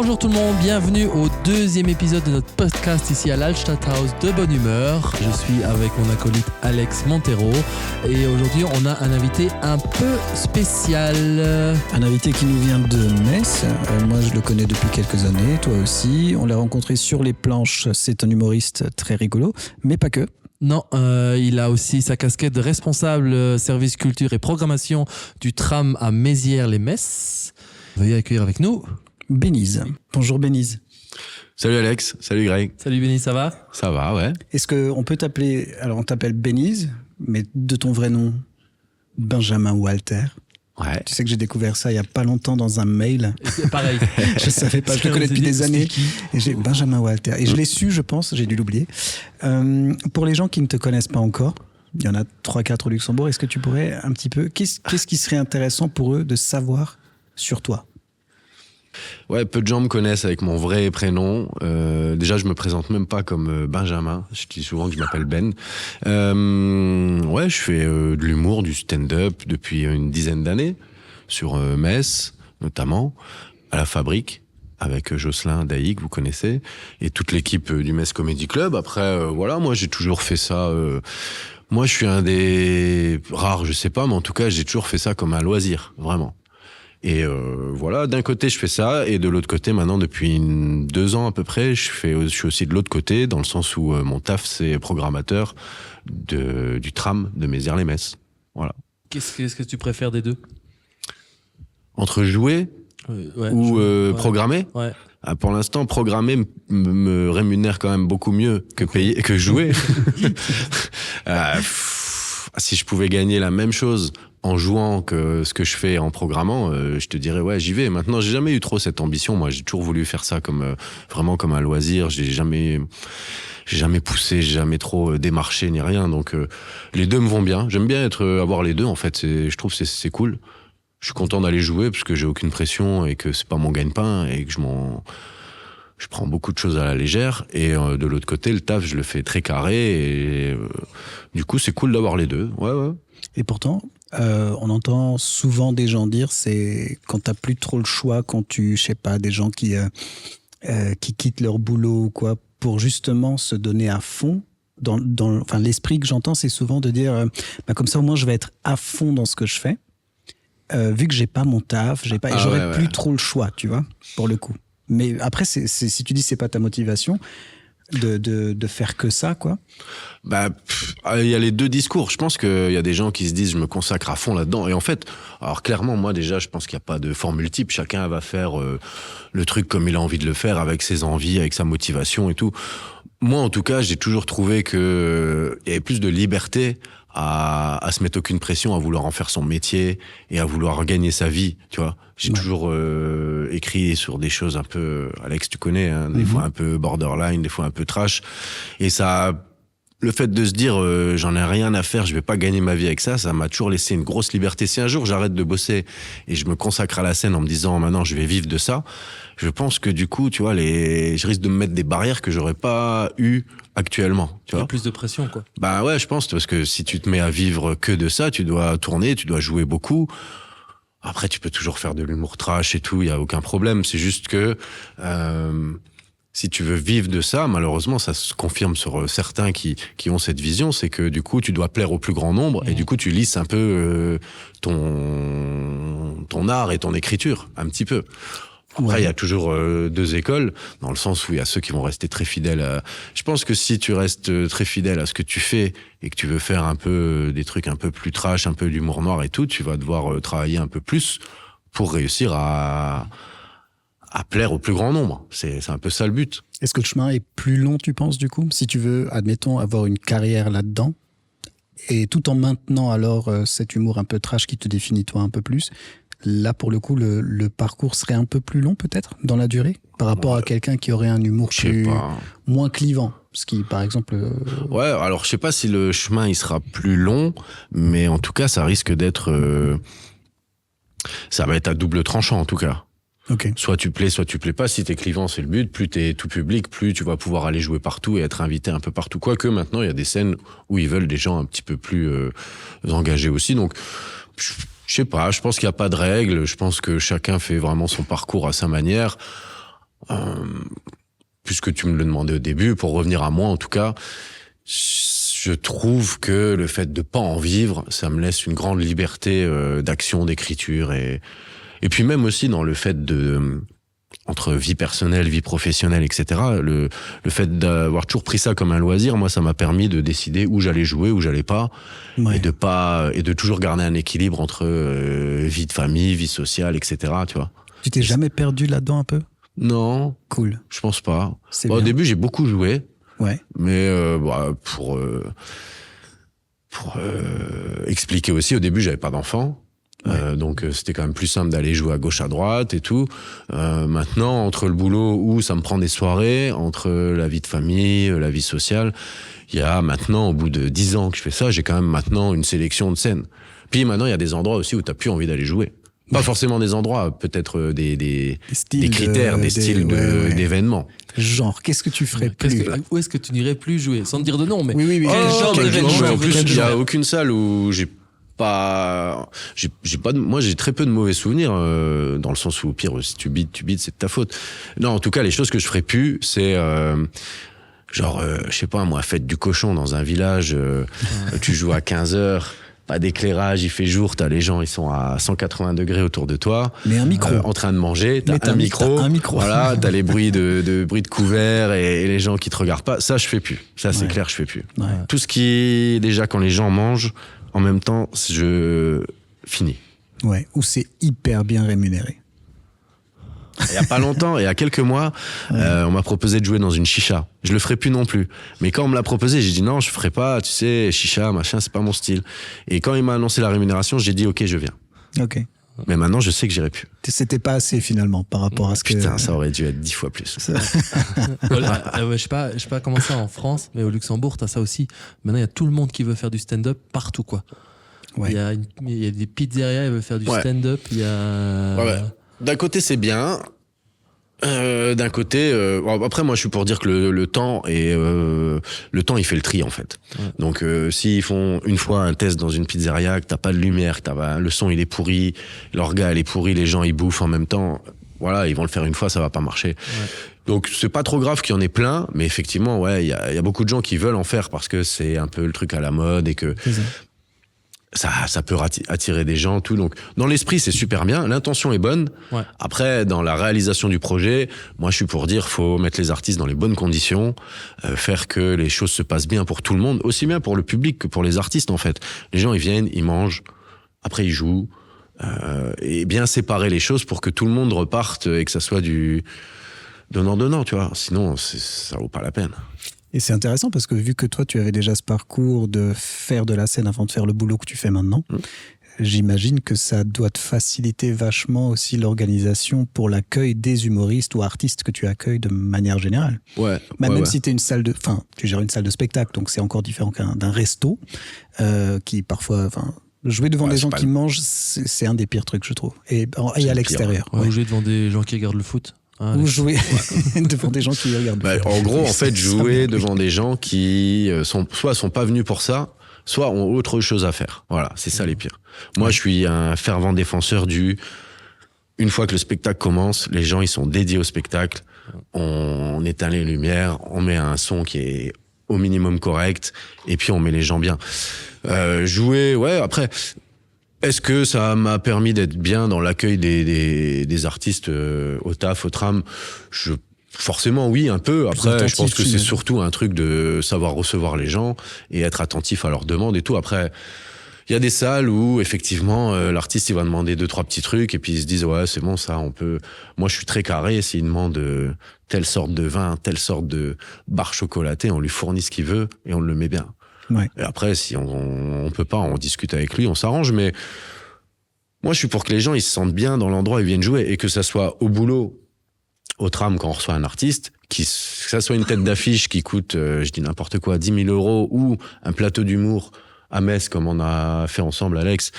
Bonjour tout le monde, bienvenue au deuxième épisode de notre podcast ici à l'Alstadthaus de Bonne Humeur. Je suis avec mon acolyte Alex Montero et aujourd'hui on a un invité un peu spécial. Un invité qui nous vient de Metz. Moi je le connais depuis quelques années, toi aussi. On l'a rencontré sur les planches, c'est un humoriste très rigolo, mais pas que. Non, il a aussi sa casquette de responsable service culture et programmation du tram à Mézières-les-Messes. Veuillez accueillir avec nous Béniz. Bonjour Béniz. Salut Alex, salut Greg. Salut Béniz, ça va ? Ça va, ouais. Est-ce qu'on peut t'appeler, alors on t'appelle Béniz, mais de ton vrai nom, Benjamin Walter. Ouais. Tu sais que j'ai découvert ça il y a pas longtemps dans un mail. C'est pareil. Je savais pas, je le connais depuis des années. Et j'ai Benjamin Walter. Et je l'ai su, je pense, j'ai dû l'oublier. Pour les gens qui ne te connaissent pas encore, il y en a 3-4 au Luxembourg, est-ce que tu pourrais un petit peu, qu'est-ce qui serait intéressant pour eux de savoir sur toi ? Ouais, peu de gens me connaissent avec mon vrai prénom. Déjà, je me présente même pas comme Benjamin. Je dis souvent que je m'appelle Ben. Ouais, je fais de l'humour, du stand-up depuis une dizaine d'années. Sur Metz, notamment. À la Fabrique, avec Jocelyn Dailly, que vous connaissez. Et toute l'équipe du Metz Comedy Club. Après, voilà, moi, j'ai toujours fait ça... moi, je suis un des rares, je sais pas, mais en tout cas, j'ai toujours fait ça comme un loisir, vraiment. Et voilà, d'un côté je fais ça, et de l'autre côté maintenant depuis 2 ans à peu près, je suis aussi de l'autre côté, dans le sens où mon taf c'est programmateur du tram de Mézières-les-Messes. Voilà. Qu'est-ce que tu préfères des deux ? Entre jouer ou programmer. Ouais. Pour l'instant, programmer me rémunère quand même beaucoup mieux que payer, que jouer. Si je pouvais gagner la même chose en jouant que ce que je fais en programmant, je te dirais ouais, j'y vais. Maintenant, j'ai jamais eu trop cette ambition. Moi, j'ai toujours voulu faire ça comme vraiment comme un loisir. J'ai jamais poussé, j'ai jamais trop démarché ni rien. Donc les deux me vont bien. J'aime bien avoir les deux en fait. Je trouve c'est cool. Je suis content d'aller jouer parce que j'ai aucune pression et que c'est pas mon gagne-pain et que je prends beaucoup de choses à la légère. Et de l'autre côté, le taf, je le fais très carré. Et du coup, c'est cool d'avoir les deux. Ouais. Et pourtant, on entend souvent des gens dire, c'est quand t'as plus trop le choix, quand je sais pas, des gens qui quittent leur boulot ou quoi, pour justement se donner à fond. Enfin, l'esprit que j'entends, c'est souvent de dire, comme ça au moins je vais être à fond dans ce que je fais. Vu que j'ai pas mon taf, j'aurais plus trop le choix, tu vois, pour le coup. Mais après, si tu dis c'est pas ta motivation de faire que ça, quoi. Il y a les deux discours. Je pense qu'il y a des gens qui se disent je me consacre à fond là-dedans. Et en fait, alors clairement, moi déjà, je pense qu'il n'y a pas de formule type. Chacun va faire le truc comme il a envie de le faire, avec ses envies, avec sa motivation et tout. Moi, en tout cas, j'ai toujours trouvé que il y avait plus de liberté à se mettre aucune pression, à vouloir en faire son métier et à vouloir gagner sa vie, tu vois. J'ai toujours écrit sur des choses un peu, Alex, tu connais, hein, des fois un peu borderline, des fois un peu trash. Et ça, le fait de se dire j'en ai rien à faire, je vais pas gagner ma vie avec ça, ça m'a toujours laissé une grosse liberté. Si un jour j'arrête de bosser et je me consacre à la scène en me disant maintenant je vais vivre de ça, je pense que du coup, tu vois, je risque de me mettre des barrières que j'aurais pas eu actuellement, tu vois. Plus de pression, quoi. Bah ouais, je pense, parce que si tu te mets à vivre que de ça, tu dois tourner, tu dois jouer beaucoup. Après, tu peux toujours faire de l'humour trash et tout, il y a aucun problème. C'est juste que si tu veux vivre de ça, malheureusement, ça se confirme sur certains qui ont cette vision, c'est que du coup, tu dois plaire au plus grand nombre et du coup, tu lisses un peu ton art et ton écriture, un petit peu. Après, il y a toujours deux écoles, dans le sens où il y a ceux qui vont rester très fidèles. Je pense que si tu restes très fidèle à ce que tu fais et que tu veux faire un peu des trucs un peu plus trash, un peu d'humour noir et tout, tu vas devoir travailler un peu plus pour réussir à plaire au plus grand nombre. C'est un peu ça le but. Est-ce que le chemin est plus long, tu penses, du coup ? Si tu veux, admettons, avoir une carrière là-dedans, et tout en maintenant alors cet humour un peu trash qui te définit toi un peu plus, là, pour le coup, le parcours serait un peu plus long, peut-être, dans la durée, par rapport à quelqu'un qui aurait un humour moins clivant. Ce qui, par exemple... Ouais, alors je sais pas si le chemin, il sera plus long, mais en tout cas, ça risque d'être... ça va être à double tranchant, en tout cas. Okay. Soit tu plais pas. Si t'es clivant, c'est le but. Plus t'es tout public, plus tu vas pouvoir aller jouer partout et être invité un peu partout. Quoique maintenant, il y a des scènes où ils veulent des gens un petit peu plus engagés aussi. Donc... Je sais pas, je pense qu'il n'y a pas de règle, je pense que chacun fait vraiment son parcours à sa manière. puisque tu me le demandais au début, pour revenir à moi en tout cas, je trouve que le fait de pas en vivre, ça me laisse une grande liberté d'action, d'écriture et puis même aussi dans le fait de entre vie personnelle, vie professionnelle, etc. Le fait d'avoir toujours pris ça comme un loisir, moi, ça m'a permis de décider où j'allais jouer, où j'allais pas, et de toujours garder un équilibre entre vie de famille, vie sociale, etc. Tu vois. Tu t'es jamais perdu là-dedans un peu? Non. Cool. Je pense pas. Au début, j'ai beaucoup joué. Ouais. Mais pour expliquer aussi, au début, j'avais pas d'enfant. Ouais. Donc c'était quand même plus simple d'aller jouer à gauche à droite et tout. Maintenant, entre le boulot où ça me prend des soirées, entre la vie de famille, la vie sociale, il y a maintenant, au bout de 10 ans que je fais ça, j'ai quand même maintenant une sélection de scènes. Puis maintenant, il y a des endroits aussi où t'as plus envie d'aller jouer. Pas forcément des endroits, peut-être des critères, des styles d'événements. Genre, qu'est-ce que tu ferais plus? Où est-ce que tu n'irais plus jouer? Sans te dire de nom, mais... Oui. En plus, il n'y a aucune salle où moi j'ai très peu de mauvais souvenirs dans le sens où au pire si tu bides c'est de ta faute. Non, en tout cas les choses que je ferais plus c'est je sais pas moi, fête du cochon dans un village, tu joues à 15h, pas d'éclairage, il fait jour, t'as les gens, ils sont à 180 degrés autour de toi. Mais un micro. En train de manger, t'as un micro. Voilà, t'as les bruits de couverts et les gens qui te regardent pas. Ça, je fais plus. Ça, c'est clair, je fais plus. Ouais. Tout ce qui, déjà, quand les gens mangent, en même temps, je finis. Ouais, ou c'est hyper bien rémunéré. Il y a pas longtemps, il y a quelques mois, on m'a proposé de jouer dans une chicha. Je le ferai plus non plus. Mais quand on me l'a proposé, j'ai dit non, je ferai pas, tu sais, chicha, machin, c'est pas mon style. Et quand il m'a annoncé la rémunération, j'ai dit ok, je viens. Ok. Mais maintenant, je sais que j'irai plus. C'était pas assez finalement par rapport à ce que... Putain, ça aurait dû être 10 fois plus. Je sais pas comment ça en France, mais au Luxembourg, t'as ça aussi. Maintenant, il y a tout le monde qui veut faire du stand-up partout, quoi. Ouais. Il y a des pizzerias, ils veulent faire du stand-up. Il y a... D'un côté, c'est bien. D'un côté, après, moi, je suis pour dire que le temps il fait le tri, en fait. Ouais. Donc, s'ils font une fois un test dans une pizzeria, que t'as pas de lumière, que le son, il est pourri, l'orga, elle est pourrie, les gens, ils bouffent en même temps. Voilà, ils vont le faire une fois, ça va pas marcher. Ouais. Donc, c'est pas trop grave qu'il y en ait plein, mais effectivement, il y a beaucoup de gens qui veulent en faire parce que c'est un peu le truc à la mode et que ça peut attirer des gens, tout. Donc, dans l'esprit, c'est super bien. L'intention est bonne. Ouais. Après, dans la réalisation du projet, moi, je suis pour dire, faut mettre les artistes dans les bonnes conditions, faire que les choses se passent bien pour tout le monde, aussi bien pour le public que pour les artistes, en fait. Les gens, ils viennent, ils mangent, après ils jouent, et bien séparer les choses pour que tout le monde reparte et que ça soit du donnant-donnant, tu vois. Sinon, ça vaut pas la peine. Et c'est intéressant parce que vu que toi, tu avais déjà ce parcours de faire de la scène avant de faire le boulot que tu fais maintenant, j'imagine que ça doit te faciliter vachement aussi l'organisation pour l'accueil des humoristes ou artistes que tu accueilles de manière générale. Ouais. Même si t'es tu gères une salle de spectacle, donc c'est encore différent d'un resto qui parfois, jouer devant des gens qui mangent, c'est un des pires trucs, je trouve. Et à l'extérieur. Ouais. Jouer devant des gens qui regardent le foot. Ou jouer devant des gens qui regardent. En gros, en fait, jouer devant des gens qui sont pas venus pour ça, soit ont autre chose à faire. Voilà, c'est ça les pires. Moi, je suis un fervent défenseur une fois que le spectacle commence, les gens, ils sont dédiés au spectacle. On éteint les lumières, on met un son qui est au minimum correct, et puis on met les gens bien. Jouer, après... Est-ce que ça m'a permis d'être bien dans l'accueil des artistes au taf, au tram? Forcément, oui, un peu. Après, je pense que c'est surtout un truc de savoir recevoir les gens et être attentif à leurs demandes et tout. Après, il y a des salles où, effectivement, l'artiste, il va demander 2-3 petits trucs et puis ils se disent, ouais, c'est bon, ça, on peut... Moi, je suis très carré. S'il demande telle sorte de vin, telle sorte de barre chocolatée, on lui fournit ce qu'il veut et on le met bien. Ouais. Et après, si on peut pas, on discute avec lui, on s'arrange. Mais moi, je suis pour que les gens ils se sentent bien dans l'endroit où ils viennent jouer et que ça soit au boulot, au tram quand on reçoit un artiste, que ça soit une tête d'affiche qui coûte, je dis n'importe quoi, 10 000 € ou un plateau d'humour à Metz comme on a fait ensemble, Alex.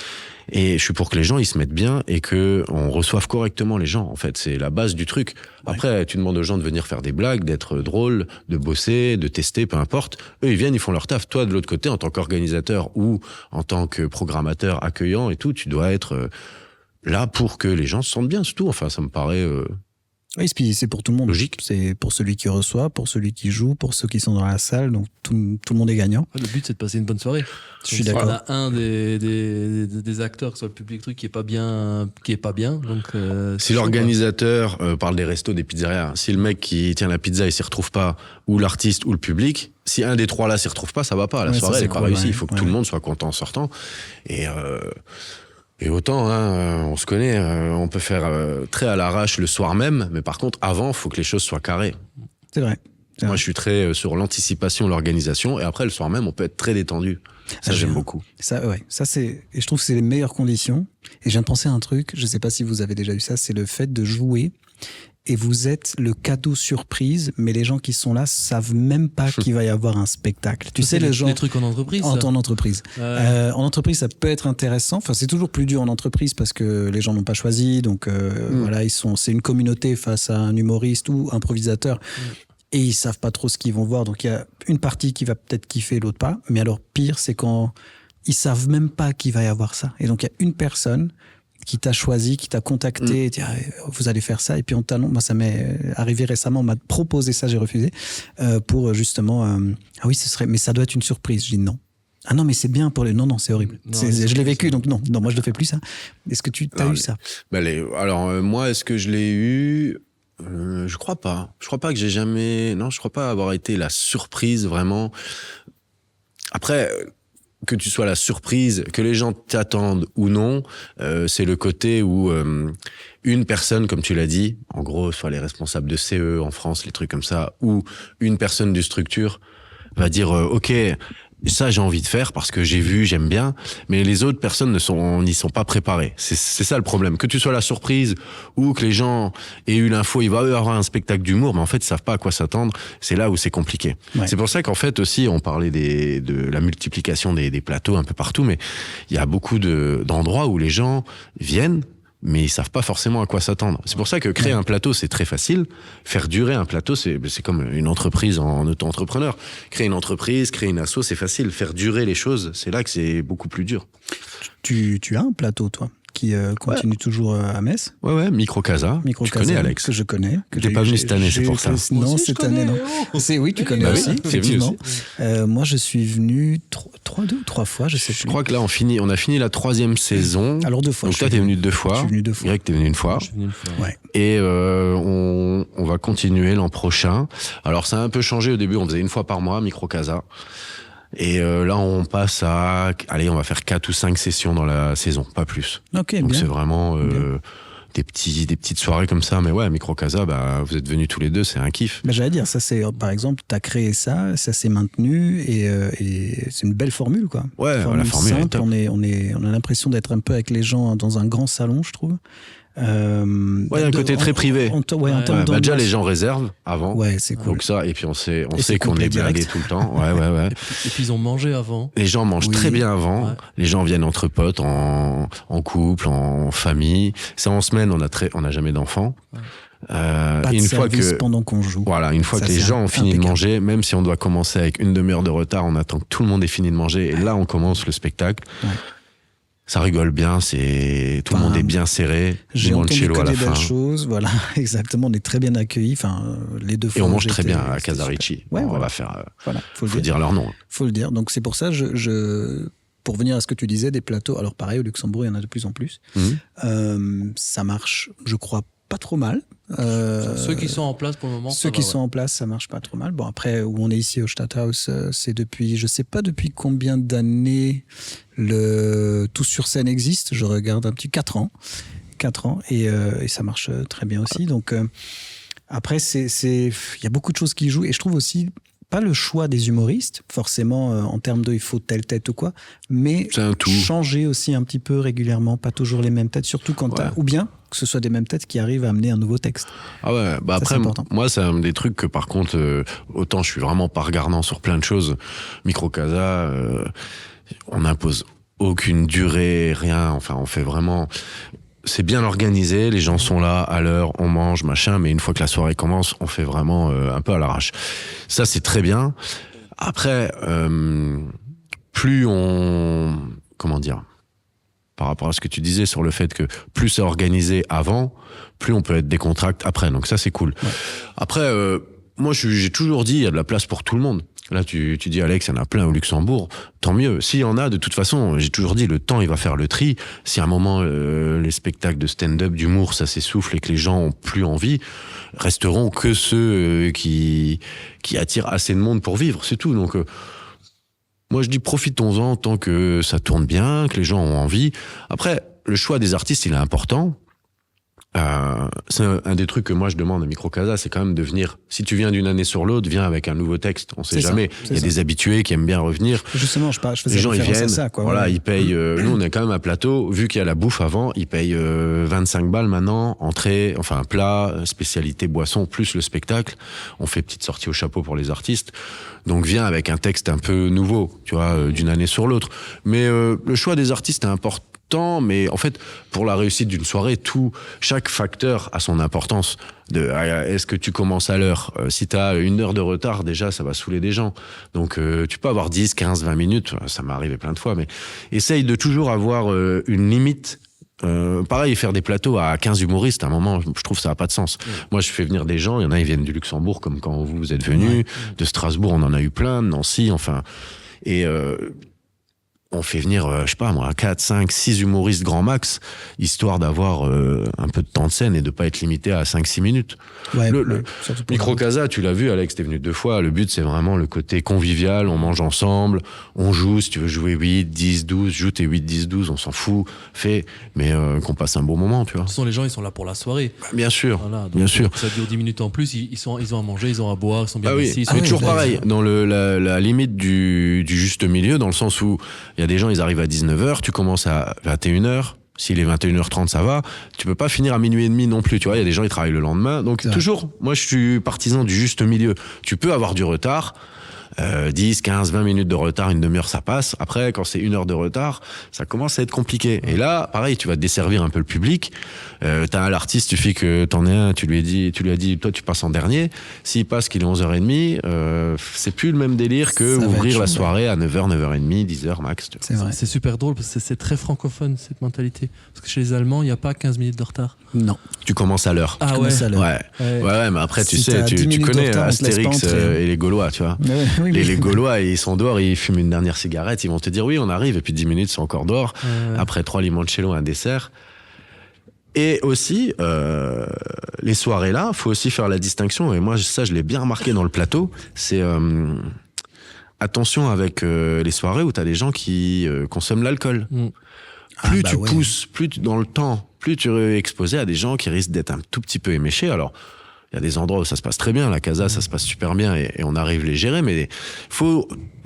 Et je suis pour que les gens ils se mettent bien et que on reçoive correctement les gens. En fait, c'est la base du truc. Ouais. Après, tu demandes aux gens de venir faire des blagues, d'être drôles, de bosser, de tester, peu importe. Eux, ils viennent, ils font leur taf. Toi, de l'autre côté, en tant qu'organisateur ou en tant que programmateur accueillant et tout, tu dois être là pour que les gens se sentent bien, c'est tout. Enfin, ça me paraît Oui, puis c'est pour tout le monde. Logique. C'est pour celui qui reçoit, pour celui qui joue, pour ceux qui sont dans la salle. Donc tout le monde est gagnant. Le but, c'est de passer une bonne soirée. Je suis Donc, d'accord. s'il y en a un des acteurs, que ce soit le public, truc qui est pas bien. Donc, Si l'organisateur parle des restos, des pizzerias, si le mec qui tient la pizza il s'y retrouve pas, ou l'artiste ou le public, si un des trois là s'y retrouve pas, ça va pas. La Ouais, soirée ça, elle c'est est pas cool, réussie. ouais. Il faut que Ouais. tout le monde soit content en sortant. Et autant, hein, on se connaît, on peut faire très à l'arrache le soir même, mais par contre, avant, il faut que les choses soient carrées. C'est vrai. Moi, je suis très sur l'anticipation, l'organisation, et après, le soir même, on peut être très détendu. Ça, j'aime beaucoup. Ça, ouais. Ça, c'est, et je trouve que c'est les meilleures conditions. Et je viens de penser à un truc, je sais pas si vous avez déjà eu ça, c'est le fait de jouer et vous êtes le cadeau surprise, mais les gens qui sont là savent même pas qu'il va y avoir un spectacle. Tu sais, les gens. Des trucs en entreprise. En ça. ton entreprise. En entreprise, ça peut être intéressant. Enfin, c'est toujours plus dur en entreprise parce que les gens n'ont pas choisi. Donc, voilà, c'est une communauté face à un humoriste ou improvisateur. Et ils savent pas trop ce qu'ils vont voir. Donc, il y a une partie qui va peut-être kiffer, l'autre pas. Mais alors, pire, c'est quand ils savent même pas qu'il va y avoir ça. Et donc, il y a une personne qui t'a choisi, qui t'a contacté, et dit, ah, vous allez faire ça, et puis on t'annonce. Moi, ça m'est arrivé récemment, on m'a proposé ça, j'ai refusé, pour justement, ah oui, mais ça doit être une surprise. Je dis non. Ah non, mais c'est bien pour les. Non, c'est horrible. Non, je l'ai vécu, donc non, moi je ne fais plus ça. Est-ce que tu as eu ça? Alors, moi, est-ce que je l'ai eu? Je crois pas. Je crois pas que j'ai jamais. Non, je crois pas avoir été la surprise vraiment. Après, que tu sois la surprise, que les gens t'attendent ou non, c'est le côté où une personne, comme tu l'as dit, en gros, soit les responsables de CE en France, les trucs comme ça, ou une personne du structure va dire ok, ça j'ai envie de faire parce que j'ai vu, j'aime bien, mais les autres personnes n'y sont pas préparées. C'est ça le problème. Que tu sois la surprise ou que les gens aient eu l'info, il va y avoir un spectacle d'humour, mais en fait ils savent pas à quoi s'attendre. C'est là où c'est compliqué. Ouais. C'est pour ça qu'en fait aussi on parlait de la multiplication des plateaux un peu partout, mais il y a beaucoup d'endroits où les gens viennent, mais ils savent pas forcément à quoi s'attendre. C'est pour ça que créer un plateau, c'est très facile. Faire durer un plateau, c'est comme une entreprise en auto-entrepreneur. Créer une entreprise, créer une asso, c'est facile. Faire durer les choses, c'est là que c'est beaucoup plus dur. Tu as un plateau, toi, qui continue toujours à Metz? Ouais, Microcasa. Tu connais, Alex? Que je connais. T'es pas venu cette année, c'est pour ça. Non, aussi, cette je année, non. connais. Oui, tu connais Bah oui, aussi, t'es venu effectivement. Moi, je suis venu 2 ou 3 fois, je sais plus. Je crois que là, on a fini la 3e saison. Alors 2 fois. Donc toi, t'es venu 2 fois. Je suis venu 2 fois. Greg, t'es venu une fois. Je suis venu le faire. Ouais. Et on va continuer l'an prochain. Alors ça a un peu changé au début, on faisait une fois par mois, Microcasa. Et là on passe à, allez, on va faire 4 ou 5 sessions dans la saison, pas plus. Ok, Donc bien. c'est vraiment des petites soirées comme ça. Mais ouais, Microcasa, vous êtes venus tous les deux, c'est un kiff. Ben, j'allais dire, ça c'est, par exemple, tu as créé ça s'est maintenu et c'est une belle formule, quoi. Ouais, la formule est simple, top. on a l'impression d'être un peu avec les gens dans un grand salon, je trouve. Ouais, un côté très privé. En termes Ouais, d'ambiance. déjà les gens réservent avant. Ouais, c'est cool. Donc ça, et puis on sait c'est qu'on complet est blindé direct. tout le temps. Ouais. Et puis ils ont mangé avant. Les gens mangent Oui. très bien avant. Ouais. Les gens viennent entre potes, en couple, en famille. C'est en semaine, on a jamais d'enfants. Ouais. Pas de une fois service que pendant qu'on joue. voilà, une fois Ça, que les c'est gens ont fini de impeccable. manger, même si on doit commencer avec une demi-heure de retard, on attend que tout le monde ait fini de manger et là on commence le spectacle. Ouais. Ça rigole bien, tout le monde est bien serré, J'ai du entendu limoncello que à la des fin. belles choses, voilà, exactement, on est très bien accueillis, enfin, les 2 fois. Et on où mange très j'étais, bien à c'était Casarici. super. Ouais, On voilà. va faire, Voilà, faut faut le dire. dire leur nom. Faut le dire. Donc c'est pour ça, pour venir à ce que tu disais, des plateaux. Alors pareil, au Luxembourg, il y en a de plus en plus. Ça marche, je crois, pas trop mal. Ceux qui sont en place pour le moment. Ceux qui sont en place, ça marche pas trop mal. Bon, après, où on est ici au Stadthaus, c'est depuis, je sais pas depuis combien d'années le Tout sur scène existe. Je regarde un petit 4 ans. 4 ans. Et ça marche très bien aussi. Donc, après, il y a beaucoup de choses qui jouent. Et je trouve aussi, pas le choix des humoristes, forcément, en termes de il faut telle tête ou quoi, mais C'est un tout. changer aussi un petit peu régulièrement, pas toujours les mêmes têtes, surtout quand Ouais. ou bien que ce soit des mêmes têtes qui arrivent à amener un nouveau texte. Ah ouais, Ça, après, c'est important. moi, c'est un des trucs que par contre, autant je suis vraiment pas regardant sur plein de choses. Microcasa, on n'impose aucune durée, rien. Enfin, on fait vraiment. C'est bien organisé, les gens sont là à l'heure, on mange, machin, mais une fois que la soirée commence, on fait vraiment un peu à l'arrache. Ça, c'est très bien. Après, plus on... Comment dire ? par rapport à ce que tu disais sur le fait que plus c'est organisé avant, plus on peut être décontracté après. Donc ça, c'est cool. Ouais. Après, moi, j'ai toujours dit, il y a de la place pour tout le monde. Là, tu dis, Alex, il y en a plein au Luxembourg. Tant mieux. S'il y en a, de toute façon, j'ai toujours dit, le temps, il va faire le tri. Si à un moment, les spectacles de stand-up, d'humour, ça s'essouffle et que les gens ont plus envie, resteront que ceux qui attirent assez de monde pour vivre. C'est tout. Donc, moi, je dis, profitons-en tant que ça tourne bien, que les gens ont envie. Après, le choix des artistes, il est important. C'est un des trucs que moi je demande à Microcasa, c'est quand même de venir, si tu viens d'une année sur l'autre, viens avec un nouveau texte, on sait jamais. Il y a des habitués qui aiment bien revenir. Justement, je faisais les gens ils viennent, ça, quoi. Voilà, ils payent, nous on est quand même à plateau, vu qu'il y a la bouffe avant, ils payent 25 balles maintenant, entrée, enfin plat, spécialité, boisson, plus le spectacle. On fait petite sortie au chapeau pour les artistes. Donc viens avec un texte un peu nouveau, tu vois, d'une année sur l'autre. Mais le choix des artistes est important. Mais en fait, pour la réussite d'une soirée, chaque facteur a son importance. Est-ce que tu commences à l'heure? Si tu as 1 heure de retard, déjà, ça va saouler des gens. Donc, tu peux avoir 10, 15, 20 minutes. Ça m'est arrivé plein de fois, mais essaye de toujours avoir une limite. Pareil, faire des plateaux à 15 humoristes, à un moment, je trouve que ça n'a pas de sens. Ouais. Moi, je fais venir des gens, il y en a, ils viennent du Luxembourg, comme quand vous êtes venus. Ouais. De Strasbourg, on en a eu plein, de Nancy, enfin. Et on fait venir, je sais pas moi, 4, 5, 6 humoristes grand max, histoire d'avoir un peu de temps de scène et de pas être limité à 5-6 minutes. Ouais, le Microcasa, tu l'as vu, Alex, t'es venu 2 fois. Le but, c'est vraiment le côté convivial, on mange ensemble, on joue, si tu veux jouer 8, 10, 12, joue tes 8, 10, 12, on s'en fout, mais qu'on passe un bon moment, tu vois. De toute façon, les gens, ils sont là pour la soirée. Bien sûr, voilà, donc, bien sûr. Ça dure 10 minutes en plus, ils ont à manger, ils ont à boire, ils sont bien assis. Mais toujours pareil, dans la limite du juste milieu, dans le sens où il y a des gens, ils arrivent à 19h, tu commences à 21h, s'il est 21h30, ça va. Tu peux pas finir à minuit et demi non plus, tu vois. Il y a des gens, ils travaillent le lendemain. Donc, toujours, moi, je suis partisan du juste milieu. Tu peux avoir du retard. 10, 15, 20 minutes de retard, une demi-heure, ça passe. Après, quand c'est 1 heure de retard, ça commence à être compliqué. Et là, pareil, tu vas desservir un peu le public. T'as un artiste, il suffit que t'en aies un, tu lui as dit, toi, tu passes en dernier. S'il passe qu'il est 11h30, c'est plus le même délire que ouvrir la soirée à 9h, 9h30, 10h max. C'est vrai. C'est super drôle parce que c'est très francophone, cette mentalité. Parce que chez les Allemands, il n'y a pas 15 minutes de retard. Non. Tu commences à l'heure. Ah ouais. Ouais, mais après, tu sais, tu connais Astérix et les Gaulois, tu vois. Oui, les Gaulois, ils sont dehors, ils fument une dernière cigarette, ils vont te dire oui, on arrive, et puis 10 minutes, c'est encore dehors. Après 3 limoncello, un dessert. Et aussi, les soirées là, faut aussi faire la distinction, et moi, ça, je l'ai bien remarqué dans le plateau, c'est attention avec les soirées où t'as des gens qui consomment l'alcool. Plus tu pousses, dans le temps, plus tu es exposé à des gens qui risquent d'être un tout petit peu éméchés. Alors, il y a des endroits où ça se passe très bien, la casa, ça se passe super bien et on arrive les gérer, mais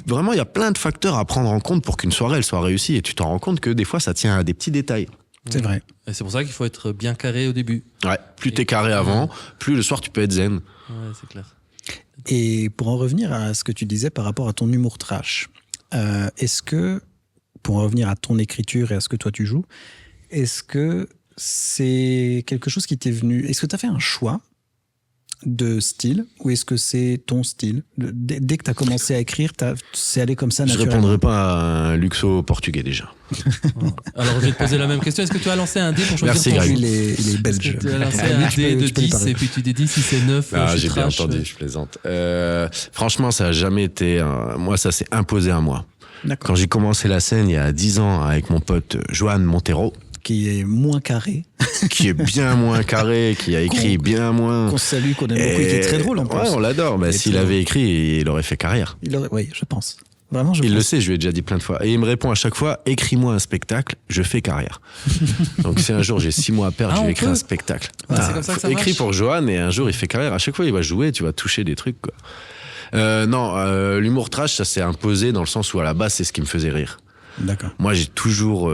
vraiment, il y a plein de facteurs à prendre en compte pour qu'une soirée, elle soit réussie, et tu t'en rends compte que des fois, ça tient à des petits détails. C'est vrai. Et c'est pour ça qu'il faut être bien carré au début. Ouais, plus t'es carré avant, plus le soir, tu peux être zen. Ouais, c'est clair. Et pour en revenir à ce que tu disais par rapport à ton humour trash, est-ce que, pour en revenir à ton écriture et à ce que toi tu joues, est-ce que c'est quelque chose qui t'est venu... Est-ce que tu as fait un choix de style, ou est-ce que c'est ton style? Dès que tu as commencé à écrire, c'est allé comme ça naturellement? Je répondrai pas à un luxo portugais déjà. Alors je vais te poser la même question. Est-ce que tu as lancé un dé pour choisir ton jeu? Il est belge. Tu as lancé un dé de 10 et puis tu t'es dit si c'est 9, j'ai bien entendu, je plaisante. Franchement, ça a jamais été... Moi, ça s'est imposé à moi. D'accord. Quand j'ai commencé la scène il y a 10 ans avec mon pote Johan Montero, qui est moins carré. Qui est bien moins carré, qui a écrit bien moins. Qu'on salue, qu'on aime beaucoup, qui est très drôle en plus. Ouais, on l'adore. S'il avait écrit, il aurait fait carrière. Oui, je pense. Vraiment, il le sait, je lui ai déjà dit plein de fois. Et il me répond à chaque fois, écris-moi un spectacle, je fais carrière. Donc si un jour j'ai 6 mois à perdre, je vais écrire un spectacle. C'est comme ça que ça marche. Écrit pour Johan et un jour il fait carrière. À chaque fois il va jouer, tu vas toucher des trucs, quoi. L'humour trash, ça s'est imposé dans le sens où à la base c'est ce qui me faisait rire. D'accord. Moi j'ai toujours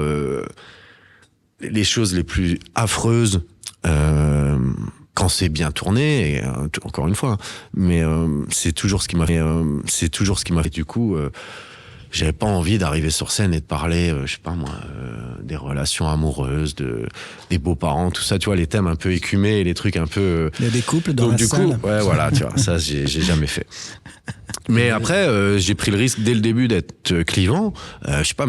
les choses les plus affreuses quand c'est bien tourné, et, encore une fois, mais c'est toujours ce qui m'a fait, du coup j'avais pas envie d'arriver sur scène et de parler je sais pas moi des relations amoureuses, des beaux-parents, tout ça, tu vois, les thèmes un peu écumés et les trucs un peu il y a des couples dans la salle. Du coup, ouais, voilà, tu vois, ça j'ai jamais fait. Mais après, j'ai pris le risque dès le début d'être clivant. Je sais pas,